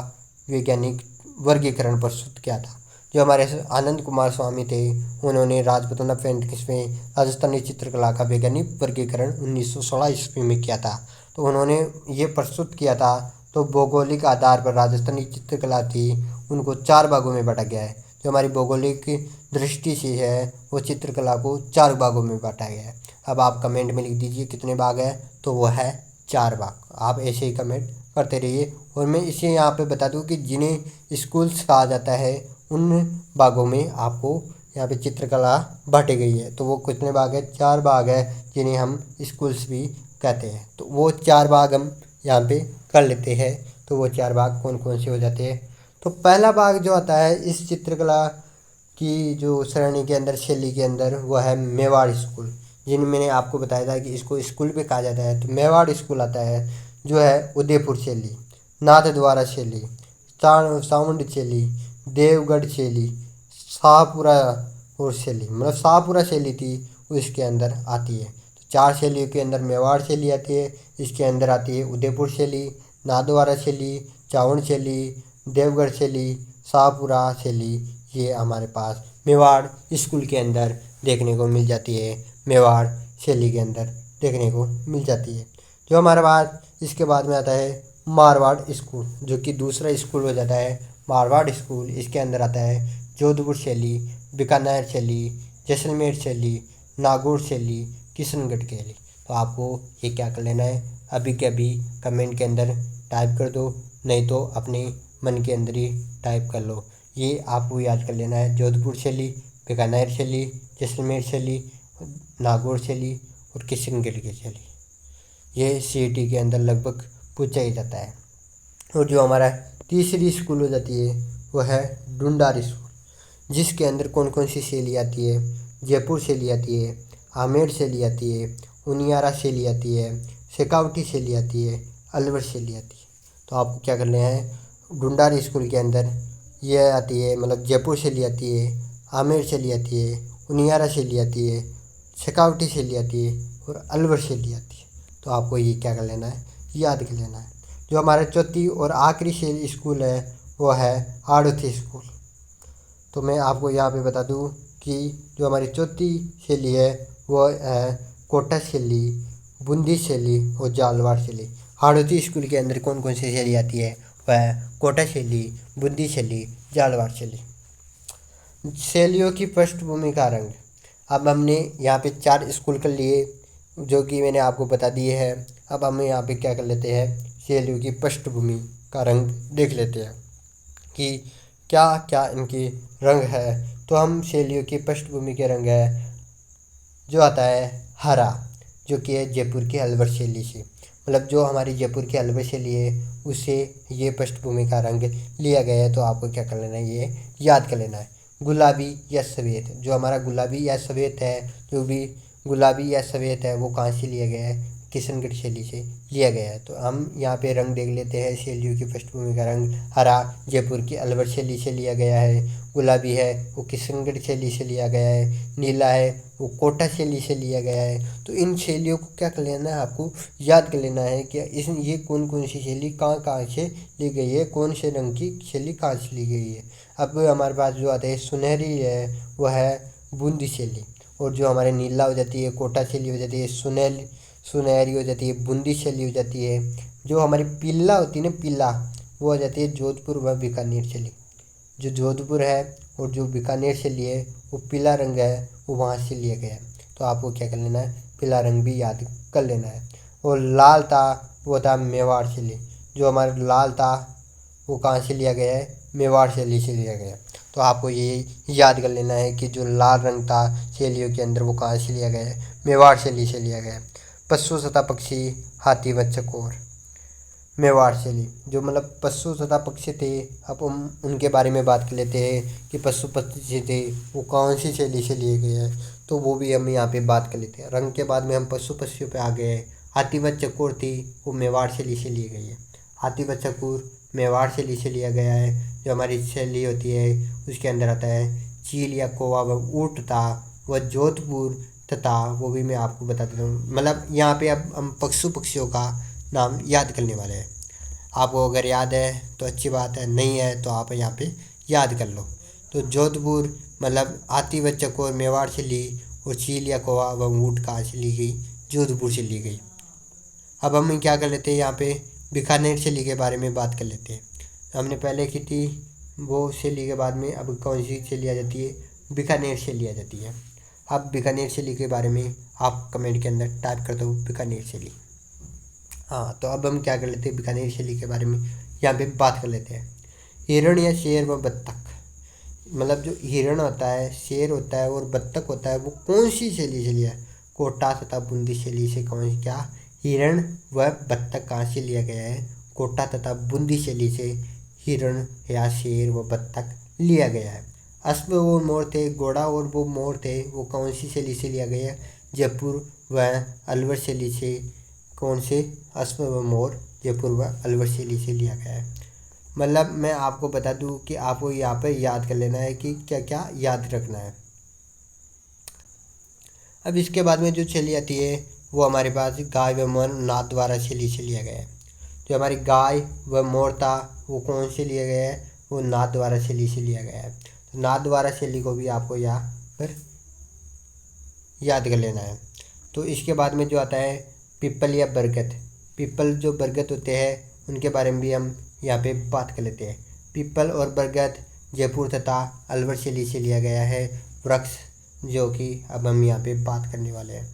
वैज्ञानिक वर्गीकरण प्रस्तुत किया था। जो हमारे आनंद कुमार स्वामी थे, उन्होंने राजपूताना पेंटिंग्स में राजस्थानी चित्रकला का वैज्ञानिक वर्गीकरण 1916 ईस्वी में किया था। तो उन्होंने ये प्रस्तुत किया था। तो भौगोलिक आधार पर राजस्थानी चित्रकला थी उनको 4 भागों में बांटा गया है। जो हमारी भौगोलिक दृष्टि से है वो चित्रकला को 4 भागों में बांटा गया है। अब आप कमेंट में लिख दीजिए कितने भाग है, तो वो है 4 भाग। आप ऐसे ही कमेंट करते रहिए। और मैं इसे यहाँ पे बता दूँ कि जिन्हें स्कूल्स कहा जाता है उन भागों में आपको यहाँ पे चित्रकला बांटी गई है। तो वो कितने भाग है, 4 भाग है, जिन्हें हम स्कूल्स भी कहते हैं। तो वो 4 भाग हम यहाँ पे कर लेते हैं। तो वो 4 भाग कौन कौन से हो जाते हैं। तो पहला भाग जो आता है इस चित्रकला की जो श्रेणी के अंदर शैली के अंदर, वो है मेवाड़ स्कूल, जिन मैंने आपको बताया था कि इसको स्कूल भी कहा जाता है। तो मेवाड़ स्कूल आता है, जो है उदयपुर शैली, नाथद्वारा शैली, सावंड शैली, देवगढ़ शैली, शाहपुरा और शैली, मतलब शाहपुरा शैली थी वो इसके अंदर आती है। तो 4 शैलियों के अंदर मेवाड़ शैली आती है। इसके अंदर आती है उदयपुर शैली, नाथद्वारा शैली, चावंड शैली, देवगढ़ शैली शाहपुरा शैली ये हमारे पास मेवाड़ स्कूल के अंदर देखने को मिल जाती है, मेवाड़ शैली के अंदर देखने को मिल जाती है। जो हमारे पास इसके बाद में आता है मारवाड़ स्कूल, जो कि दूसरा स्कूल हो जाता है मारवाड़ स्कूल। इसके अंदर आता है जोधपुर शैली, बीकानेर शैली, जैसलमेर शैली, नागौर शैली, किशनगढ़ शैली। तो आपको ये क्या कर लेना है, अभी के अभी कमेंट के अंदर टाइप कर दो, नहीं तो अपने मन के अंदर ही टाइप कर लो। ये आपको याद कर लेना है, जोधपुर शैली, बीकानेर शैली, जैसलमेर शैली, नागौर शैली और किशनगढ़ की शैली। ये सीईटी के अंदर लगभग पूछा ही जाता है। और जो हमारा तीसरी स्कूल हो जाती है वो है ढूंढार स्कूल, जिसके अंदर कौन कौन सी शैली आती है, जयपुर शैली आती है, आमेर शैली आती है, उनियारा शैली आती है, शेखावटी शैली आती है, अलवर शैली आती है। तो आपको क्या करना है, ढूंढार स्कूल के अंदर ये आती है, मतलब जयपुर शैली आती है, आमेर शैली आती है, उनियारा शैली आती है, शेखावटी शैली आती है और अलवर शैली आती है। तो आपको ये क्या कर लेना है, याद कर लेना है। जो हमारा चौथी और आखिरी स्कूल है वो है हाड़ौती स्कूल। तो मैं आपको यहाँ पे बता दूँ कि जो हमारी चौथी शैली है वो है कोटा शैली, बूंदी शैली और जालवाड़ शैली। हाड़ौती स्कूल के अंदर कौन कौन सी शैली आती है, वह है कोटा शैली, बूंदी शैली, जालवाड़ शैली। शैलियों की पृष्ठभूमि का रंग। अब हमने यहाँ पे 4 स्कूल कर लिए जो कि मैंने आपको बता दिए हैं। अब हम यहाँ पे क्या कर लेते हैं, शैलियों की पृष्ठभूमि का रंग देख लेते हैं कि क्या क्या इनकी रंग है। तो हम शैलियों की पृष्ठभूमि के रंग है जो आता है हरा, जो कि है जयपुर की अलवर शैली से, मतलब जो हमारी जयपुर की अलवर शैली है उससे ये पृष्ठभूमि का रंग लिया गया है। तो आपको क्या कर लेना है, ये याद कर लेना है। गुलाबी या सफ़ेद, जो हमारा गुलाबी या सफ़ेद है, जो भी गुलाबी या सफ़ेद है वो कहाँ से लिया गया है, किशनगढ़ शैली से लिया गया है। तो हम यहाँ पे रंग देख लेते हैं, शैलियों की पृष्ठभूमि का रंग हरा जयपुर की अलवर शैली से लिया गया है, गुलाबी है वो किशनगढ़ शैली से लिया गया है, नीला है वो कोटा शैली से लिया गया है। तो इन शैलियों को क्या कर लेना है, आपको याद कर लेना है कि ये कौन कौन सी शैली कहाँ कहाँ से ली गई है, कौन से रंग की शैली कहाँ से ली गई है। अब हमारे पास जो आता है सुनहरी है वह है बूंदी शैली, और जो हमारे नीला हो जाती है कोटा शैली हो जाती है, सुनहरी हो जाती है बूंदी शैली हो जाती है। जो हमारी पीला होती है ना, पीला, वो हो जाती है जोधपुर व बीकानेर शैली। जो जोधपुर है और जो बीकानेर शैली है वो पीला रंग है वो वहाँ से लिया गया है। तो आपको क्या कर लेना है, पीला रंग भी याद कर लेना है। और लाल था वो था मेवाड़ शैली, जो हमारा लाल था वो कहाँ से लिया गया है, मेवाड़ शैली से लिया गया। तो आपको ये याद कर लेना है कि जो लाल रंग था शैलियों के अंदर वो कहाँ से लिया गया है, मेवाड़ शैली से लिया गया है। पशु तथा पक्षी, हाथी व चकोर, मेवाड़ शैली। जो मतलब पशु तथा पक्षी थे, अब हम उनके बारे में बात कर लेते हैं कि पशु पक्षी थे वो कौन सी शैली से लिए गए हैं। तो वो भी हम यहाँ पे बात कर लेते हैं। रंग के बाद में हम पशु पक्षियों पे आ गए। हाथी व चकोर थी वो मेवाड़ शैली से ली गई है। हाथी व चकोर मेवाड़ शैली से लिया गया है। जो हमारी शैली होती है उसके अंदर आता है चील या कौवा व ऊँट था वह जोधपुर तथा, वो भी मैं आपको बता देता हूँ। मतलब यहाँ पे अब हम पक्षियों का नाम याद करने वाले हैं। आपको अगर याद है तो अच्छी बात है, नहीं है तो आप यहाँ पे याद कर लो। तो जोधपुर मतलब हाथी व चकोर मेवाड़ से ली, और चील या कौवा व ऊँट कहाँ से ली गई, जोधपुर से ली गई। अब हम क्या कर लेते हैं, यहाँ पे बीकानेर शैली के बारे में बात कर लेते हैं। हमने पहले की थी वो शैली के बाद में अब कौन सी शैली आ जाती है, बीकानेर शैली आ जाती है। अब बीकानेर शैली के बारे में आप कमेंट के अंदर टाइप कर दो बीकानेर शैली। हाँ, तो अब हम क्या कर लेते हैं, बीकानेर शैली के बारे में यहाँ पे बात कर लेते हैं। हिरण या शेर व बत्तख, मतलब जो हिरण होता है, शेर होता है और बत्तख होता है वो कौन सी शैली से लिया है, कोटा तथा बूंदी शैली से। कौन सी, क्या हिरण व बत्तख कहाँ से लिया गया है, कोटा तथा बूंदी शैली से हिरण या शेर व बत्तख लिया गया है। अश्व और मोर थे, घोड़ा और वो मोर थे वो कौन सी शैली से लिया गया है, जयपुर व अलवर शैली से। कौन से, अश्व व मोर जयपुर व अलवर शैली से लिया गया है। मतलब मैं आपको बता दूं कि आपको यहाँ पर याद कर लेना है कि क्या क्या याद रखना है। अब इसके बाद में जो शैली आती है वो हमारे पास गाय व मोर नाद द्वारा शैली से लिया गया है। जो हमारी गाय व मोर था वो कौन से लिया गया है, वो नाथद्वारा शैली से लिया गया है। तो नाथद्वारा शैली को भी आपको यहाँ पर याद कर लेना है। तो इसके बाद में जो आता है पीपल या बरगद। पीपल जो बरगद होते हैं उनके बारे में भी हम यहाँ पे बात कर लेते हैं। पीपल और बरगद जयपुर तथा अलवर शैली से लिया गया है वृक्ष, जो कि अब हम यहाँ पे बात करने वाले हैं।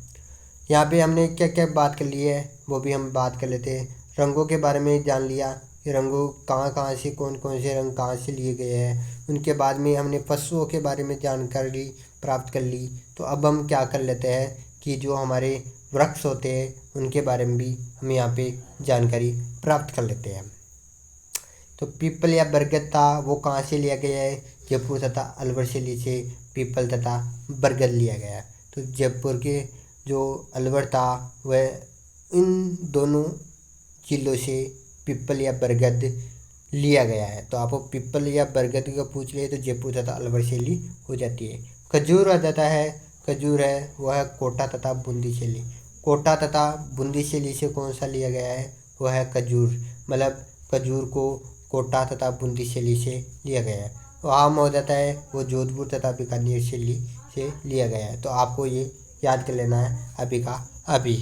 यहाँ पे हमने क्या क्या बात कर ली है वो भी हम बात कर लेते हैं। रंगों के बारे में जान लिया कि रंगों कहाँ कहाँ से कौन कौन से रंग कहाँ से लिए गए हैं। उनके बाद में हमने पशुओं के बारे में जानकारी प्राप्त कर ली। तो अब हम क्या कर लेते हैं कि जो हमारे वृक्ष होते हैं उनके बारे में भी हम यहाँ पे जानकारी प्राप्त कर लेते हैं। तो पीपल या बरगद था वो कहाँ से लिया गया है? जयपुर तथा अलवर शैली से पीपल तथा बरगद लिया गया है। तो जयपुर के जो अलवर था वह इन दोनों जिलों से पीपल या बरगद लिया गया है। तो आपको पीपल या बरगद का पूछ लिए तो जयपुर तथा अलवर शैली हो जाती है। खजूर आ जाता है। खजूर है वह है कोटा तथा बूंदी शैली। कोटा तथा बूंदी शैली से कौन सा लिया गया है? वह है खजूर, मतलब खजूर को कोटा तथा बूंदी शैली से लिया गया है। तो आम हो जाता है वो जोधपुर तथा बीकानेर शैली से लिया गया है। तो आपको ये याद कर लेना है अभी का अभी।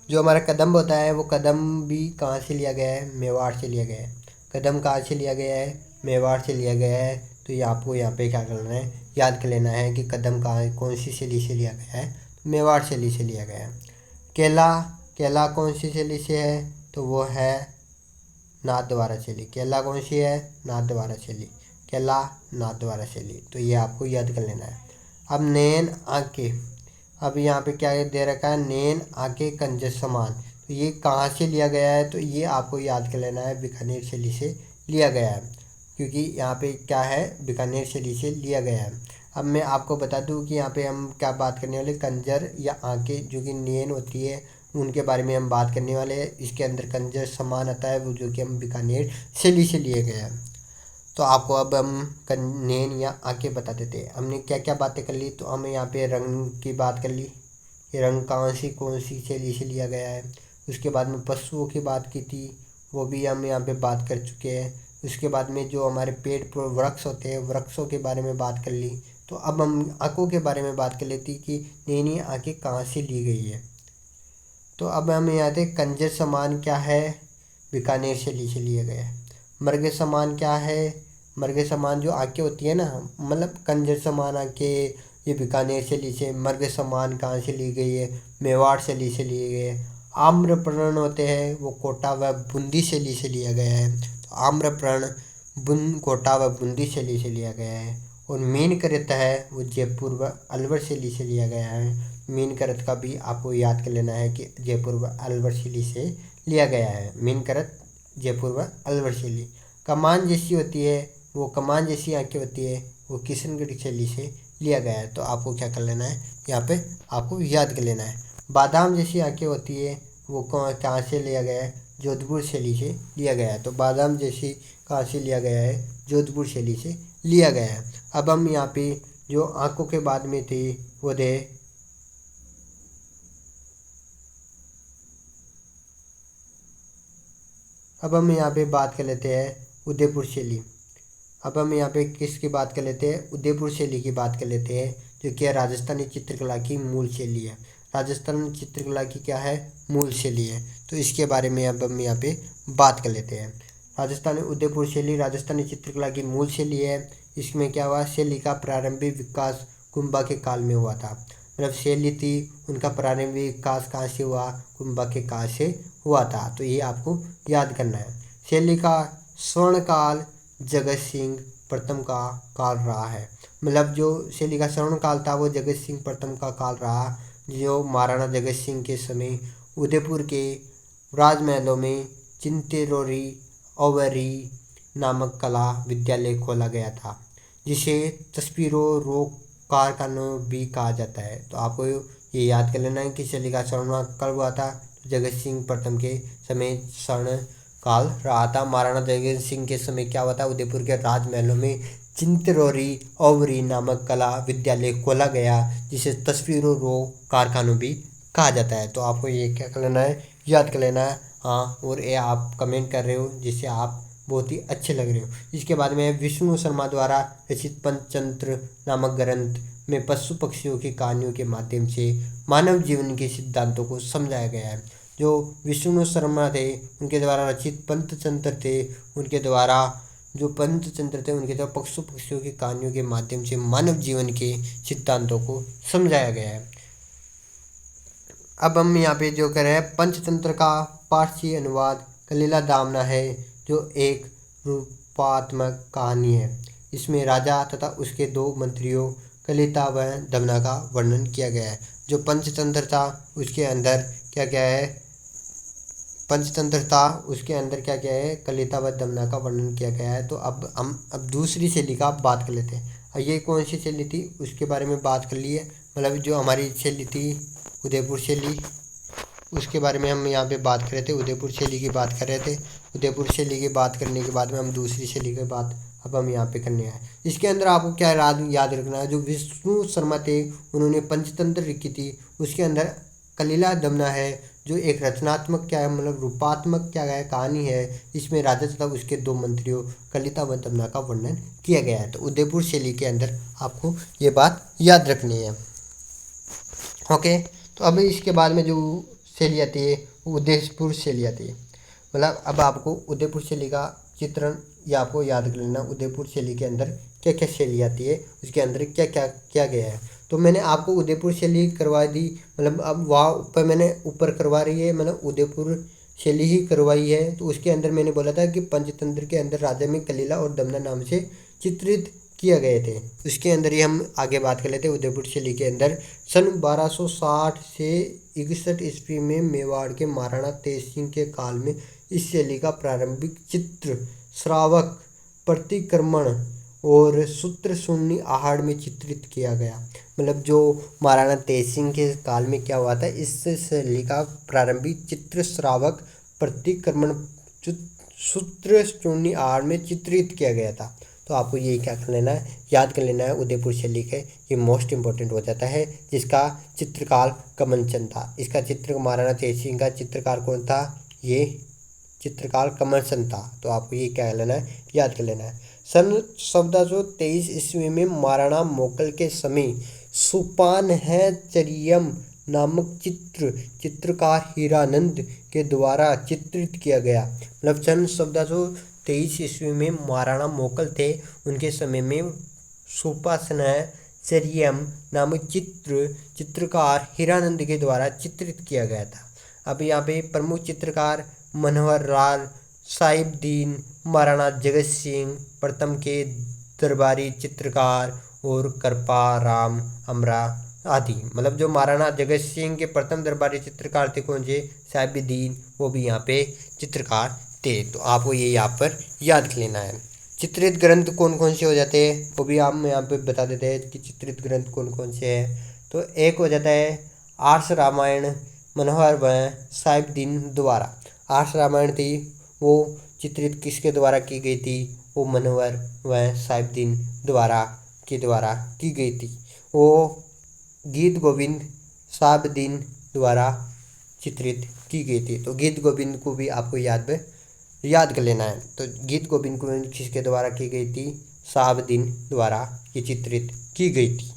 जो हमारा कदम होता है वो कदम भी कहाँ से लिया गया है? मेवाड़ से लिया गया है। कदम कहाँ से लिया गया है? मेवाड़ से लिया गया है। तो ये आपको यहाँ पे क्या करना है? याद कर लेना है कि कदम कहाँ कौन सी शैली से लिया गया है? मेवाड़ शैली से लिया गया है। केला, केला कौन सी शैली से है? तो वो है नाथद्वारा शैली। केला कौन सी है? नाथद्वारा शैली। केला नाथद्वारा शैली। तो ये आपको याद कर लेना है। अब नैन आंखें, अब यहाँ पे क्या दे रखा है? नैन आंखें कंजर समान। तो ये कहाँ से लिया गया है? तो ये आपको याद कर लेना है बीकानेर शैली से लिया गया है, क्योंकि यहाँ पे क्या है? बीकानेर शैली से लिया गया है। अब मैं आपको बता दूँ कि यहाँ पे हम क्या बात करने वाले, कंजर या आंखें जो कि नैन होती है उनके बारे में हम बात करने वाले हैं। इसके अंदर कंजर समान आता है वो जो कि हम बीकानेर शैली से लिए गए हैं। तो आपको अब हम नैन या आंखें बता देते हैं। हमने क्या क्या बातें कर ली? तो हमें यहाँ पे रंग की बात कर ली, ये रंग कौन सी शैली से लिया गया है। उसके बाद में पशुओं की बात की थी, वो भी हम यहाँ पे बात कर चुके हैं। उसके बाद में जो हमारे पेड़ वृक्ष होते हैं वृक्षों के बारे में बात कर ली। तो अब हम आँखों के बारे में बात कर लेती कि नैनी आँखें कहाँ से ली गई है। तो अब हम यहाँ थे कंजर समान क्या है? बीकानेर शैली से लिया गया है। मर्ग समान क्या है? मर्ग समान जो आंखें होती है ना, मतलब कंजर समान आंखें ये बीकानेर शैली से। मर्ग समान कहाँ से ली गई है? मेवाड़ शैली से लिए गए हैं। आम्रपर्ण होते हैं वो कोटा व बूंदी शैली से लिया गया है। तो आम्रपर्ण कोटा व बूंदी शैली से लिया गया है। और मीनकरत है वो जयपुर व अलवर शैली से लिया गया है। मीनकरत का भी आपको याद कर लेना है कि जयपुर व अलवर शैली से लिया गया है। मीनकरत जयपुर व अलवर शैली। कमान जैसी होती है वो, कमान जैसी आंखें होती है वो किशनगढ़ शैली से लिया गया है। तो आपको क्या कर लेना है? यहाँ पे आपको याद कर लेना है। बादाम जैसी आंखें होती है वो कहाँ से लिया गया है? जोधपुर शैली से लिया गया है। तो बादाम जैसी कहाँ से लिया गया है? जोधपुर शैली से लिया गया है। अब हम यहाँ पे जो आंखों के बाद में थे वो थे अब हम यहाँ पे बात कर लेते हैं उदयपुर शैली। अब हम यहाँ पे किसकी बात कर लेते हैं? उदयपुर शैली की बात कर लेते हैं, जो कि राजस्थानी चित्रकला की मूल शैली है। राजस्थान चित्रकला की क्या है? मूल शैली है। तो इसके बारे में अब हम यहाँ पे बात कर लेते हैं। राजस्थानी उदयपुर शैली राजस्थानी चित्रकला की मूल शैली है। इसमें क्या हुआ? शैली का प्रारंभिक विकास कुंभा के काल में हुआ था। मतलब शैली थी उनका प्रारंभिक विकास कहाँ से हुआ? कुंभा के काल से हुआ था। तो ये आपको याद करना है। शैली का स्वर्ण काल जगत सिंह प्रथम का काल रहा है। मतलब जो शैली का स्वर्ण काल था वो जगत सिंह प्रथम का काल रहा, जो महाराणा जगत सिंह के समय उदयपुर के राजमहलों में चिंतेरोरी ओवरी नामक कला विद्यालय खोला गया था, जिसे तस्वीरों रोक कारखानों भी कहा जाता है। तो आपको ये याद कर लेना है कि शैली का स्वर्ण कब हुआ था? जगत सिंह प्रथम के समय स्वर्ण काल रहा था। महाराणा जगत सिंह के समय क्या हुआ था? उदयपुर के राजमहलों में चिंतरोरी ओवरी नामक कला विद्यालय खोला गया, जिसे तस्वीरों रो कारखानों भी कहा जाता है। तो आपको ये क्या कर लेना है? याद कर लेना है। हाँ, और ये आप कमेंट कर रहे हो जिससे आप बहुत ही अच्छे लग रहे हो। इसके बाद में विष्णु शर्मा द्वारा रचित पंचतंत्र नामक ग्रंथ में पशु पक्षियों की कहानियों के माध्यम से मानव जीवन के सिद्धांतों को समझाया गया है। जो विष्णु शर्मा थे उनके द्वारा रचित पंचतंत्र थे, उनके द्वारा जो पंचतंत्र थे उनके द्वारा पशु पक्षियों की कहानियों के माध्यम से मानव जीवन के सिद्धांतों को समझाया गया है। अब हम यहाँ पे जो कर रहे हैं, पंचतंत्र का पारसी अनुवाद कलीला दामना है, जो एक रूपात्मक कहानी है। इसमें राजा तथा उसके दो मंत्रियों कलिता व दमना का वर्णन किया गया है। जो पंचतंत्र था उसके अंदर क्या क्या है, पंचतंत्र था उसके अंदर क्या क्या है, कलिता व दमना का वर्णन किया गया है। तो अब हम दूसरी शैली का बात कर लेते हैं। और ये कौन सी शैली थी उसके बारे में बात कर लिए, मतलब जो हमारी शैली थी उदयपुर शैली, उसके बारे में हम यहाँ पे बात कर रहे थे, उदयपुर शैली की बात कर रहे थे। उदयपुर शैली की बात करने के बाद में हम दूसरी शैली की बात अब हम यहाँ पे करने आए। इसके अंदर आपको क्या याद रखना है, जो विष्णु शर्मा थे उन्होंने पंचतंत्र लिखी थी, उसके अंदर कलीला दमना है जो एक रचनात्मक क्या है, मतलब रूपात्मक क्या है कहानी है। इसमें राजा तथा उसके दो मंत्रियों कलिता व दमना का वर्णन किया गया है। तो उदयपुर शैली के अंदर आपको ये बात याद रखनी है। ओके, तो अब इसके बाद में जो शैली आती है वो उदयपुर शैली आती है। मतलब अब आपको उदयपुर शैली का चित्रण या आपको याद कर लेना, उदयपुर शैली के अंदर क्या क्या शैली आती है, उसके अंदर क्या क्या किया गया है। तो मैंने आपको उदयपुर शैली करवा दी, मतलब अब वहाँ ऊपर मैंने ऊपर करवा रही है, मतलब उदयपुर शैली ही करवाई है। तो उसके अंदर मैंने बोला था कि पंचतंत्र के अंदर राजा में कलीला और दमना नाम से चित्रित किया गए थे। उसके अंदर ही हम आगे बात कर लेते हैं। उदयपुर शैली के अंदर सन 1260 से 61 ईस्वी में मेवाड़ के महाराणा तेज सिंह के काल में इस शैली का प्रारंभिक चित्र श्रावक, प्रतिक्रमण और सूत्र शून्य आहड़ में चित्रित किया गया। मतलब जो महाराणा तेज सिंह के काल में क्या हुआ था, इस शैली का प्रारंभिक चित्र श्रावक, प्रतिक्रमण, सूत्र शून्य आहड़ में चित्रित किया गया था। तो आपको ये क्या कर लेना है, याद कर लेना है। उदयपुर शैली के ये मोस्ट इंपॉर्टेंट हो जाता है, जिसका चित्रकार कमलचंद था। इसका चित्र महाराणा तेज सिंह का चित्रकार कौन था, ये चित्रकार कमलचंद था। तो आपको ये क्या कर लेना है, याद कर लेना है। सन 1423 ईस्वी में महाराणा मोकल के समय सुपान है चरियम नामक चित्रकार हीरानंद के द्वारा चित्रित किया गया। मतलब सन 1423 ईस्वी में महाराणा मोकल थे, उनके समय में सुपासनचर्यम नामक चित्रकार हीरानंद के द्वारा चित्रित किया गया था। अब यहाँ पे प्रमुख चित्रकार मनोहर लाल, साहिबदीन, महाराणा जगत सिंह प्रथम के दरबारी चित्रकार और कृपाराम अमरा आदि। मतलब जो महाराणा जगत सिंह के प्रथम दरबारी चित्रकार थे कौन से, साहिबदीन, वो भी यहाँ पे चित्रकार थे। तो आपको ये यहाँ पर याद कर लेना है। चित्रित ग्रंथ कौन कौन से हो जाते हैं वो भी हम यहाँ पे बता देते हैं कि चित्रित ग्रंथ कौन कौन से हैं। तो एक हो जाता है आर्ष रामायण, मनोहर व साहिबदीन द्वारा। आर्ष रामायण थी वो चित्रित किसके द्वारा की गई थी, वो मनोहर व साहिबदीन द्वारा की गई थी। वो गीत गोविंद साहिबदीन द्वारा चित्रित की गई थी। तो गीत गोविंद को भी आपको याद कर लेना है। तो गीत गोविंद को किसके द्वारा की गई थी, साहिबदीन द्वारा ये चित्रित की गई थी।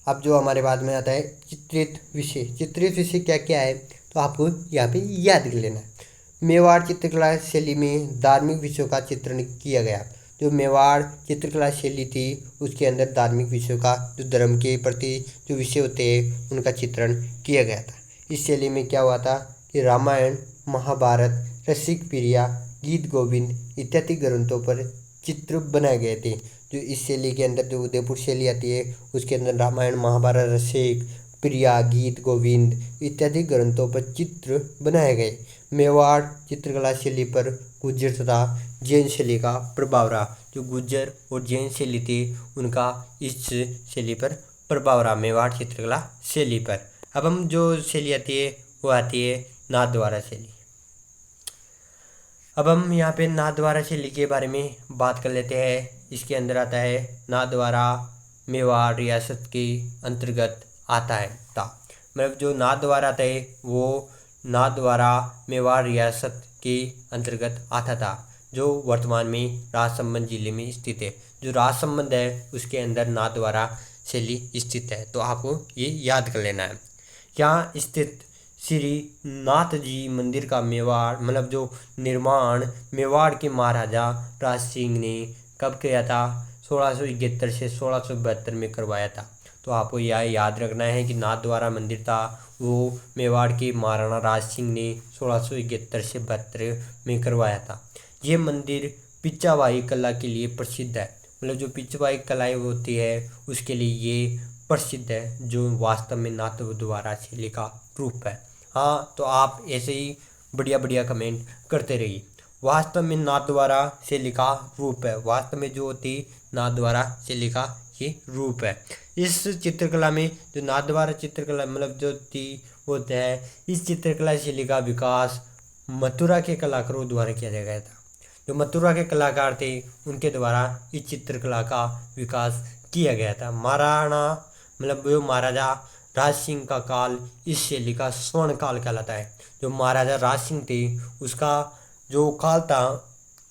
अब जो हमारे बाद में आता है चित्रित विषय। चित्रित विषय क्या क्या है तो आपको यहाँ पे याद कर लेना है। मेवाड़ चित्रकला शैली में धार्मिक विषयों का चित्रण किया गया। जो मेवाड़ चित्रकला शैली थी उसके अंदर धार्मिक विषयों का, जो धर्म के प्रति जो विषय होते हैं उनका चित्रण किया गया था। इस शैली में क्या हुआ था कि रामायण, महाभारत, रसिक प्रिया, गीत गोविंद इत्यादि ग्रंथों पर चित्र बनाए गए थे। जो इस शैली के अंदर जो उदयपुर शैली आती है उसके अंदर रामायण, महाभारत, रसिक प्रिया, गीत गोविंद इत्यादि ग्रंथों पर चित्र बनाए गए। मेवाड़ चित्रकला शैली पर गुर्जर तथा जैन शैली का प्रभाव रहा। जो गुर्जर और जैन शैली थी उनका इस शैली पर प्रभाव रहा, मेवाड़ चित्रकला शैली पर। अब हम जो शैली आती है वो आती है नाथद्वारा शैली। अब हम यहाँ पे नाथद्वारा शैली के बारे में बात कर लेते हैं। इसके अंदर आता है नाथद्वारा मेवाड़ रियासत के अंतर्गत आता है था। मतलब जो नाथद्वारा आता है वो नाथद्वारा मेवाड़ रियासत के अंतर्गत आता था। जो वर्तमान में राजसमंद जिले में स्थित है। जो राजसमंद है उसके अंदर नाथद्वारा शैली स्थित है, तो आपको ये याद कर लेना है। यहाँ स्थित श्री नाथ जी मंदिर का मेवाड़ मतलब जो निर्माण मेवाड़ के महाराजा राज सिंह ने कब किया था? 1671 से 1672 में करवाया था। तो आपको यह याद रखना है कि नाथद्वारा मंदिर था वो मेवाड़ के महाराणा राज सिंह ने 1671 से 72 में करवाया था। ये मंदिर पिच्चावाई कला के लिए प्रसिद्ध है, मतलब जो पिच्चावाई कलाएँ होती है उसके लिए ये प्रसिद्ध है, जो वास्तव में नाथद्वारा शैली का रूप है। हाँ, तो आप ऐसे ही बढ़िया बढ़िया कमेंट करते रहिए। वास्तव में नाथद्वारा शैली का रूप है, वास्तव में जो होती नाथद्वारा शैली का ये रूप है। इस चित्रकला में जो नाथद्वारा चित्रकला मतलब जो थी वो है, इस चित्रकला शैली का विकास मथुरा के कलाकारों द्वारा किया गया था। जो मथुरा के कलाकार थे उनके द्वारा इस चित्रकला का विकास किया गया था। महाराणा मतलब जो महाराजा राज सिंह का काल इस शैली का स्वर्ण काल कहलाता है। जो महाराजा राज सिंह थे उसका जो काल था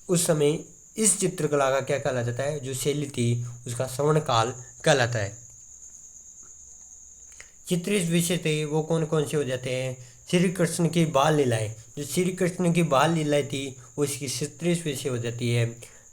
उस समय इस चित्रकला का क्या कहला जाता है? जो शैली थी उसका स्वर्ण काल कहलाता है। चित्रित विषय थे वो कौन कौन से हो जाते हैं? श्री कृष्ण की बाल लीलाएं, जो श्री कृष्ण की बाल लीलाएं थी वो इसकी चित्रित विषय हो जाती है।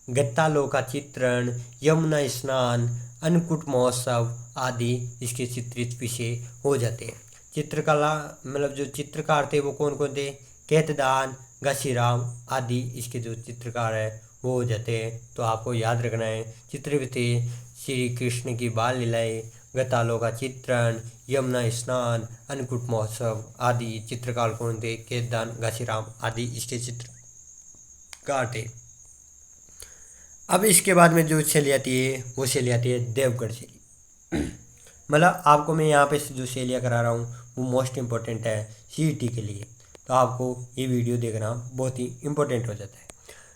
गत्तालों का चित्रण, यमुना स्नान, अन्नकूट महोत्सव आदि इसके चित्रित विषय हो जाते हैं। चित्रकला मतलब जो चित्रकार थे वो कौन कौन थे? केतदान, घासीराम आदि इसके जो चित्रकार है वो हो जाते हैं। तो आपको याद रखना है चित्रविधि श्री कृष्ण की बाल लीलाएं, गतालों का चित्रण, यमुना स्नान, अन्नकूट महोत्सव आदि चित्रकार कौन थे? केतदान, घासीराम आदि इसके चित्रकार थे। अब इसके बाद में जो शैली आती है वो शैली आती है देवगढ़ शैली। मतलब आपको मैं यहाँ पे जो शैलियाँ करा रहा हूँ वो मोस्ट इम्पोर्टेंट है सीईटी के लिए, तो आपको ये वीडियो देखना बहुत ही इम्पोर्टेंट हो जाता है।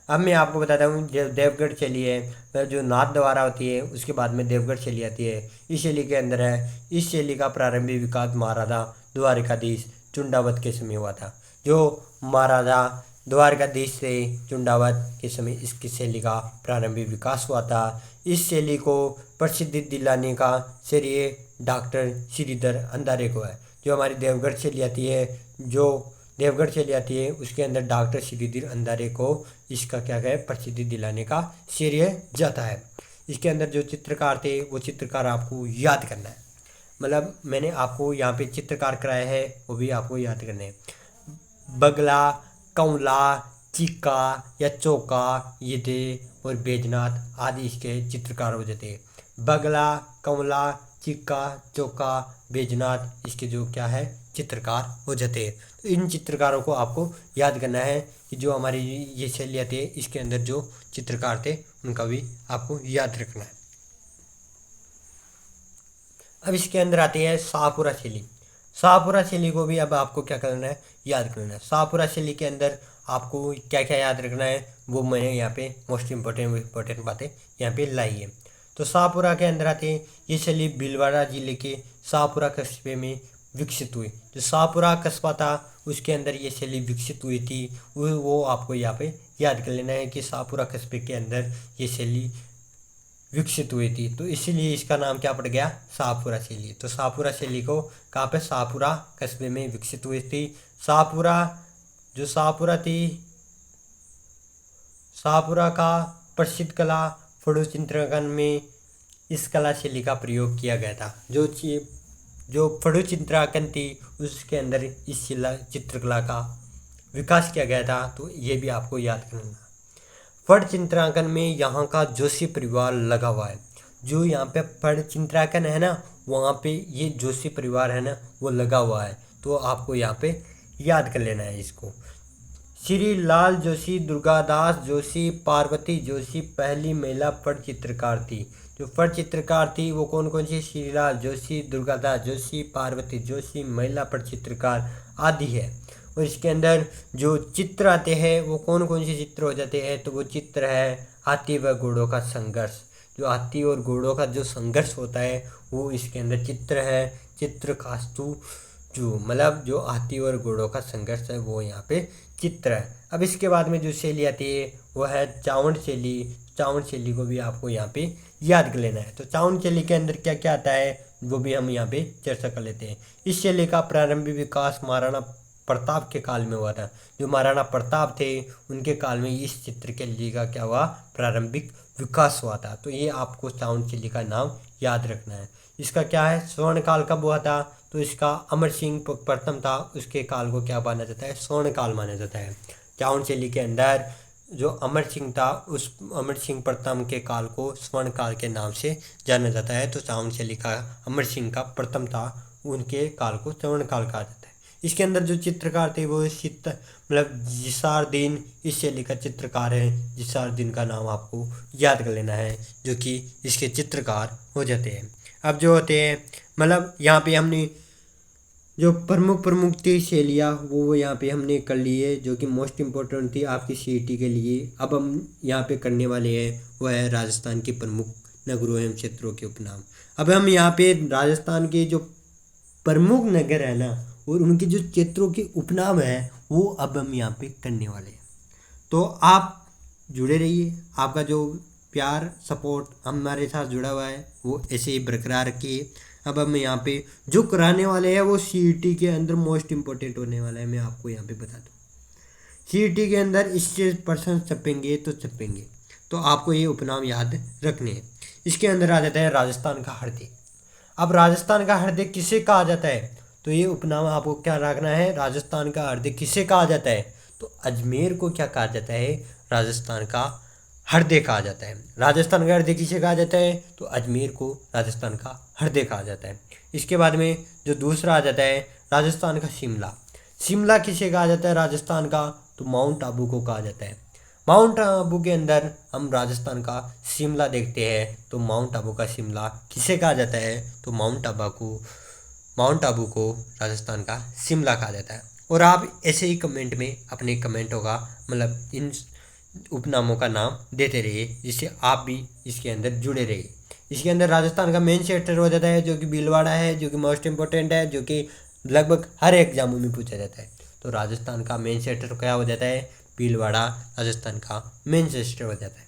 अब मैं आपको बताता हूँ जो देवगढ़ शैली है जो नाथद्वारा होती है उसके बाद में देवगढ़ शैली आती है। इस शैली के अंदर है, इस शैली का प्रारंभिक विकास महाराजा द्वारिकाधीश चुंडावत के समय हुआ था। जो महाराजा द्वारिकाधीश से चुंडावत के समय इसकी शैली का प्रारंभिक विकास हुआ था। इस शैली को प्रसिद्धि दिलाने का श्रेय डॉक्टर श्रीधर अंधारे को है। जो हमारी देवगढ़ शैली आती है उसके अंदर डॉक्टर श्रीधर अंधारे को इसका क्या है प्रसिद्धि दिलाने का श्रेय जाता है। इसके अंदर जो चित्रकार थे वो चित्रकार आपको याद करना है, मतलब मैंने आपको यहाँ पे चित्रकार कराया है वो भी आपको याद करने हैं। बगला, कंवला, चिक्का या चौका ये थे और बैजनाथ आदि इसके चित्रकार हो जाते हैं। बगला, कंवला, चिक्का, चौका, बैजनाथ इसके जो क्या है चित्रकार हो जाते हैं। तो इन चित्रकारों को आपको याद करना है कि जो हमारी ये शैली आती है इसके अंदर जो चित्रकार थे उनका भी आपको याद रखना है। अब इसके अंदर आती है शाहपुरा शैली। शाहपुरा शैली को भी अब आपको क्या करना है याद करना है। शाहपुरा शैली के अंदर आपको क्या क्या याद रखना है वो मैंने यहाँ पे मोस्ट इम्पोर्टेंट बातें यहाँ पे लाई है। तो शाहपुरा के अंदर आते हैं ये शैली भीलवाड़ा जिले के शाहपुरा कस्बे में विकसित हुई। जो शाहपुरा कस्बा था उसके अंदर ये शैली विकसित हुई थी, वो आपको यहाँ पे याद कर लेना है कि शाहपुरा कस्बे के अंदर ये शैली विकसित हुई थी, तो इसीलिए इसका नाम क्या पड़ गया शाहपुरा शैली। तो शाहपुरा शैली को कहाँ पे शाहपुरा कस्बे में विकसित हुई थी। शाहपुरा थी शाहपुरा का प्रसिद्ध कला फड़ू चित्रांकन में इस कला शैली का प्रयोग किया गया था। जो फड़ू चित्रांकन थी उसके अंदर इस चित्रकला का विकास किया गया था, तो ये भी आपको याद करना। फड़ चित्रांकन में यहाँ का जोशी परिवार लगा हुआ है। जो यहाँ पे फड़ चित्रांकन है ना वहाँ पे ये जोशी परिवार है ना वो लगा हुआ है, तो आपको यहाँ पे याद कर लेना है इसको। श्री लाल जोशी, दुर्गादास जोशी, पार्वती जोशी पहली महिला फड़ चित्रकार थी। जो फड़ चित्रकार थी वो कौन कौन सी? श्रीलाल जोशी, दुर्गादास जोशी, पार्वती जोशी महिला फड़ चित्रकार आदि है। और इसके अंदर जो चित्र आते हैं वो कौन कौन से चित्र हो जाते हैं? तो वो चित्र है हाथी व घोड़ों का संघर्ष। जो हाथी और घोड़ों का जो संघर्ष होता है वो इसके अंदर चित्र है। चित्रकास्तु जू मतलब जो हाथी और घोड़ों का संघर्ष है वो यहाँ पे चित्र है। अब इसके बाद में जो शैली आती है वो है चावंड शैली। चावंड शैली को भी आपको यहाँ पे याद कर लेना है। तो चावंड शैली के अंदर क्या क्या आता है वो भी हम यहाँ पे चर्चा कर लेते हैं। इस शैली का प्रारंभिक विकास महाराणा प्रताप के काल में हुआ था। जो महाराणा प्रताप थे उनके काल में इस चित्रकला का क्या हुआ, प्रारंभिक विकास हुआ था। तो ये आपको चावंड शैली का नाम याद रखना है। इसका क्या है, स्वर्ण काल कब हुआ था, तो इसका अमर सिंह प्रथम था, उसके काल को क्या माना जाता है, स्वर्ण काल माना जाता है। चावंड शैली के अंदर जो अमर सिंह था उस अमर सिंह प्रथम के काल को स्वर्ण काल के नाम से जाना जाता है। तो चावंड शैली का अमर सिंह का प्रथम था, उनके काल को स्वर्ण काल कहा जाता है। इसके अंदर जो चित्रकार थे वो मतलब जिसारदीन इस शैली का चित्रकार है। जिसारदीन का नाम आपको याद कर लेना है, जो कि इसके चित्रकार हो जाते हैं। अब जो होते हैं मतलब यहाँ पे हमने जो प्रमुख थी शैलियाँ वो यहाँ पे हमने कर ली है, जो कि मोस्ट इम्पोर्टेंट थी आपकी सीईटी के लिए। अब हम यहाँ पे करने वाले हैं वो है राजस्थान के प्रमुख नगरों एवं क्षेत्रों के उपनाम। अब हम यहाँ पे राजस्थान के जो प्रमुख नगर है ना और उनके जो क्षेत्रों के उपनाम है वो अब हम यहाँ पे करने वाले हैं। तो आप जुड़े रहिए, आपका जो प्यार सपोर्ट हमारे साथ जुड़ा हुआ है वो ऐसे ही बरकरार रखिए। अब हम यहाँ पे जो कराने वाले हैं वो सीईटी के अंदर मोस्ट इम्पोर्टेंट होने वाला है। मैं आपको यहाँ पे बता दूँ, सीईटी के अंदर इससे पर्सन छपेंगे तो छपेंगे, तो आपको ये उपनाम याद रखने हैं। इसके अंदर आ जाता है राजस्थान का हृदय। अब राजस्थान का हृदय किसे कहा जाता है, तो ये उपनाम आपको क्या रखना है, राजस्थान का हृदय किसे कहा जाता है, तो अजमेर को क्या कहा जाता है, राजस्थान का हृदय कहा जाता है। राजस्थान का हृदय किसे कहा जाता है, तो अजमेर को राजस्थान का हृदय कहा जाता है। इसके बाद में जो दूसरा आ जाता है राजस्थान का शिमला। शिमला किसे कहा जाता है राजस्थान का, तो माउंट आबू को कहा जाता है। माउंट आबू के अंदर हम राजस्थान का शिमला देखते हैं, तो माउंट आबू का शिमला किसे कहा जाता है, तो माउंट आबू को राजस्थान का शिमला कहा जाता है। और आप ऐसे ही कमेंट में अपने कमेंटों का मतलब इन उपनामों का नाम देते रहिए, जिससे आप भी इसके अंदर जुड़े रहिए। इसके अंदर राजस्थान का मेन सेक्टर हो जाता है जो कि भीलवाड़ा है, जो कि मोस्ट इम्पोर्टेंट है, जो कि लगभग हर एग्जामों में पूछा जाता है। तो राजस्थान का मेन सेक्टर क्या हो जाता है, भीलवाड़ा राजस्थान का मेन सेक्टर हो जाता है।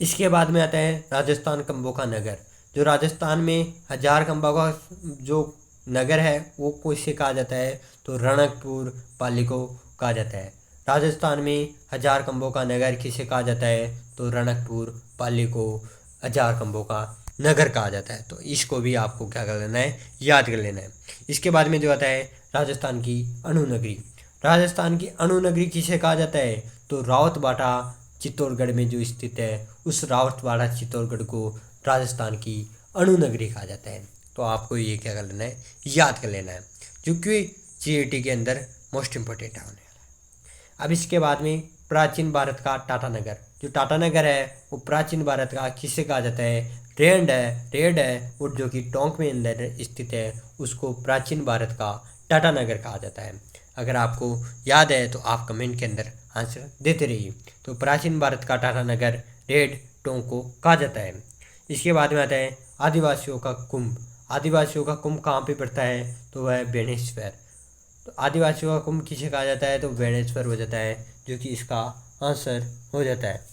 इसके बाद में आता है राजस्थान खंबों का नगर। जो राजस्थान में 1000 खंबों का जो नगर है वो किसे कहा जाता है, तो रणकपुर पाली को कहा जाता है। राजस्थान में 1000 खंबों का नगर किसे कहा जाता है, तो रणकपुर पाली को 1000 खंबों का नगर कहा जाता है। तो इसको भी आपको क्या कर लेना है, याद कर लेना है। इसके बाद में जो आता है राजस्थान की अणु नगरी। राजस्थान की अणु नगरी किसे कहा जाता है, तो रावतबाड़ा चित्तौड़गढ़ में जो स्थित है उस रावतबाड़ा चित्तौड़गढ़ को राजस्थान की अणु नगरी कहा जाता है। तो आपको ये क्या कर लेना है, याद कर लेना है, क्योंकि सीईटी के अंदर मोस्ट इम्पोर्टेंट है होने वाला है। अब इसके बाद में प्राचीन भारत का टाटा नगर। जो टाटा नगर है वो प्राचीन भारत का किसे कहा जाता है, रेड है और जो कि टोंक में अंदर स्थित है उसको प्राचीन भारत का टाटा नगर कहा जाता है। अगर आपको याद है तो आप कमेंट के अंदर आंसर देते रहिए। तो प्राचीन भारत का टाटा नगर रेड टोंक को कहा जाता है। इसके बाद में आता है आदिवासियों का कुंभ। आदिवासियों का कुंभ कहाँ पे पड़ता है, तो वह बेणेश्वर। तो आदिवासियों का कुंभ किसे कहा जाता है, तो बेणेश्वर हो जाता है, जो कि इसका आंसर हो जाता है।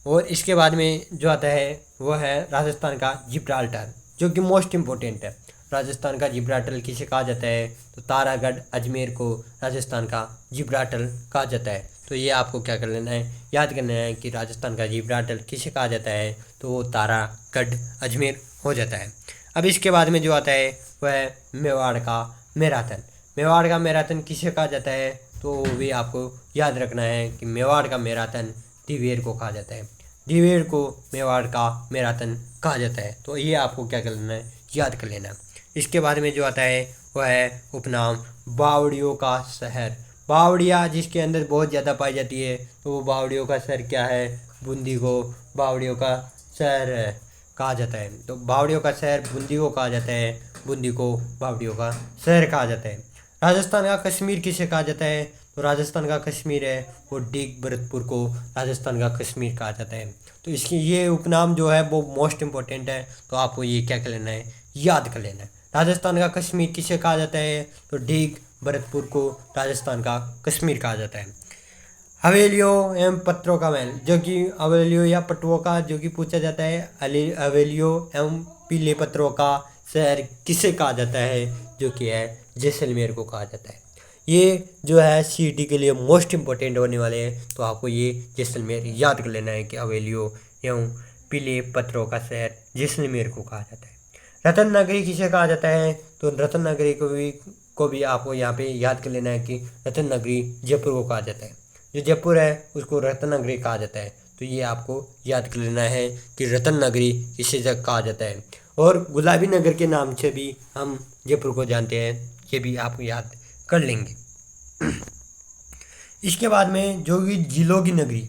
और इसके बाद में जो आता है वो है राजस्थान का जिब्राल्टर, जो कि मोस्ट इम्पोर्टेंट है। राजस्थान का जिब्राल्टर किसे कहा जाता है, तो तारागढ़ अजमेर को राजस्थान का जिब्राल्टर कहा जाता है। तो ये आपको क्या कर लेना है, याद करना है कि राजस्थान का जिब्राल्टर किसे कहा जाता है, तो वो तारागढ़ अजमेर हो जाता है। अब इसके बाद में जो आता है वह है मेवाड़ का मैराथन। मेवाड़ का मैराथन किसे कहा जाता है, तो वो भी आपको याद रखना है कि मेवाड़ का मैराथन दिवेर को कहा जाता है। दिवेर को मेवाड़ का मैराथन कहा जाता है। तो ये आपको क्या कर लेना है, याद कर लेना। इसके बाद में जो आता है वह है उपनाम बावड़ियों का शहर। बावड़िया जिसके अंदर बहुत ज़्यादा पाई जाती है, तो वो बावड़ियों का शहर क्या है, बूंदी को बावड़ियों का शहर कहा जाता है। तो बावड़ियों का शहर बूंदी को कहा जाता है, बूंदी को बावड़ियों का शहर कहा जाता है। राजस्थान का कश्मीर किसे कहा जाता है, तो राजस्थान का कश्मीर है वो डीग भरतपुर को राजस्थान का कश्मीर कहा जाता है। तो इसकी ये उपनाम जो है वो मोस्ट इम्पोर्टेंट है, तो आपको ये क्या कर लेना है, याद कर लेना है। राजस्थान का कश्मीर किसे कहा जाता है? तो डीग भरतपुर को राजस्थान का कश्मीर कहा जाता है। हवेलियों एवं पत्रों का महल, जो कि हवेलियों या पटुओं का जो कि पूछा जाता है, हवेलियों एवं पीले पत्रों का शहर किसे कहा जाता है? जो कि है जैसलमेर को कहा जाता है। ये जो है सीईटी के लिए मोस्ट इम्पोर्टेंट होने वाले हैं, तो आपको ये जैसलमेर याद कर लेना है कि हवेलियों एवं पीले पत्रों का शहर जैसलमेर को कहा जाता है। रतन नगरी किसे कहा जाता है? तो रतन नगरी को भी आपको यहाँ पे याद कर लेना है कि रतन नगरी जयपुर को कहा जाता है। जो जयपुर है उसको रतन नगरी कहा जाता है, तो ये आपको याद कर लेना है कि रतन नगरी किसे कहा जाता है। और गुलाबी नगर के नाम से भी हम जयपुर को जानते हैं, ये भी आप याद कर लेंगे। इसके बाद में जो कि जिलों की नगरी,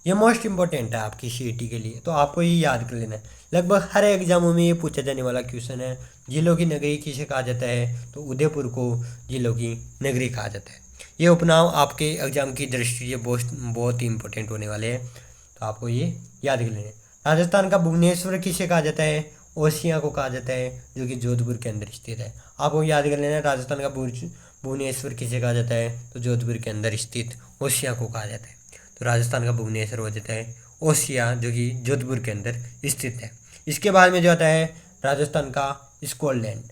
ये मोस्ट इम्पोर्टेंट है आपकी सीईटी के लिए, तो आपको ये याद कर लेना है। लगभग हर एग्जामों में ये पूछा जाने वाला क्वेश्चन है। जिलों की नगरी किसे कहा जाता है? तो उदयपुर को जिलों की नगरी कहा जाता है। ये उपनाम आपके एग्जाम की दृष्टि से बहुत ही इंपॉर्टेंट होने वाले हैं, तो आपको ये याद कर लेना है। राजस्थान का भुवनेश्वर किसे कहा जाता है? ओसियां को कहा जाता है, जो कि जोधपुर के अंदर स्थित है। आपको याद कर लेना है राजस्थान का भुवनेश्वर किसे कहा जाता है? तो जोधपुर के अंदर स्थित ओसियां को कहा जाता है। तो राजस्थान का भुवनेश्वर हो जाता है ओसियां, जो कि जोधपुर के अंदर स्थित है। इसके बाद में जो आता है राजस्थान का स्कॉटलैंड।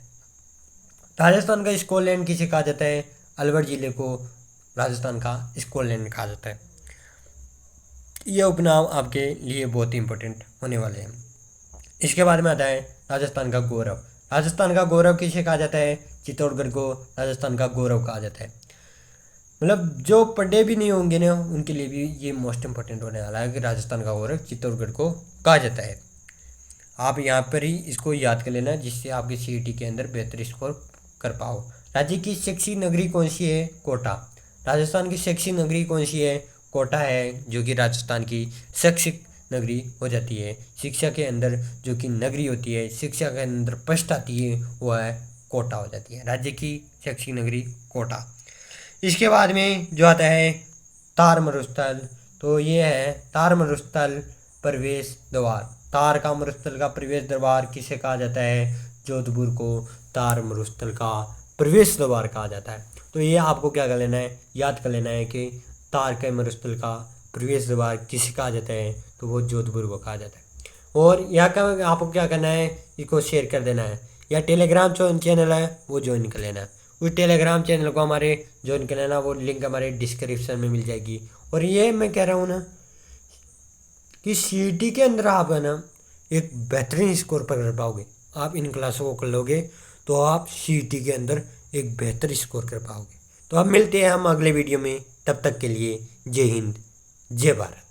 राजस्थान का स्कॉटलैंड किसे कहा जाता है? अलवर जिले को राजस्थान का स्कॉटलैंड कहा जाता है। ये उपनाम आपके लिए बहुत ही इंपॉर्टेंट होने वाले हैं। इसके बाद में आता है राजस्थान का गौरव। राजस्थान का गौरव किसे कहा जाता है? चित्तौड़गढ़ को राजस्थान का गौरव कहा जाता है। मतलब जो पढ़े भी नहीं होंगे ना, उनके लिए भी ये मोस्ट इंपॉर्टेंट होने वाला है कि राजस्थान का गौरव चित्तौड़गढ़ को कहा जाता है। आप यहाँ पर ही इसको याद कर लेना, जिससे आपकी सीईटी के अंदर बेहतर स्कोर कर पाओ। राज्य की शैक्षिक नगरी कौन सी है? कोटा। राजस्थान की शैक्षिक नगरी कौन सी है? कोटा है, जो कि राजस्थान की शैक्षिक नगरी हो जाती है। शिक्षा के अंदर जो कि नगरी होती है, शिक्षा के अंदर फर्स्ट आती है, वो है कोटा हो जाती है। राज्य की शैक्षिक नगरी कोटा। इसके बाद में जो आता है तार मरुस्थल, तो ये है तार मरुस्थल प्रवेश द्वार। तार का मरुस्थल का प्रवेश द्वार किसे कहा जाता है? जोधपुर को तार मरुस्थल का प्रवेश द्वार कहा जाता है। तो ये आपको क्या कर लेना है, याद कर लेना है कि तार के मरुस्थल का प्रवेश द्वार किसे कहा जाता है? तो वो जोधपुर को कहा जाता है। और यहाँ का आपको क्या करना है, इसको शेयर कर देना है, या टेलीग्राम चैनल है वो ज्वाइन कर लेना है। उस टेलीग्राम चैनल को हमारे ज्वाइन कर लेना, वो लिंक हमारे डिस्क्रिप्शन में मिल जाएगी। और ये मैं कह रहा हूँ ना कि सीईटी के अंदर आप है ना एक बेहतरीन स्कोर पर कर पाओगे। आप इन क्लासों को कर लोगे तो आप सीईटी के अंदर एक बेहतर स्कोर कर पाओगे। तो अब मिलते हैं हम अगले वीडियो में, तब तक के लिए जय हिंद जय भारत।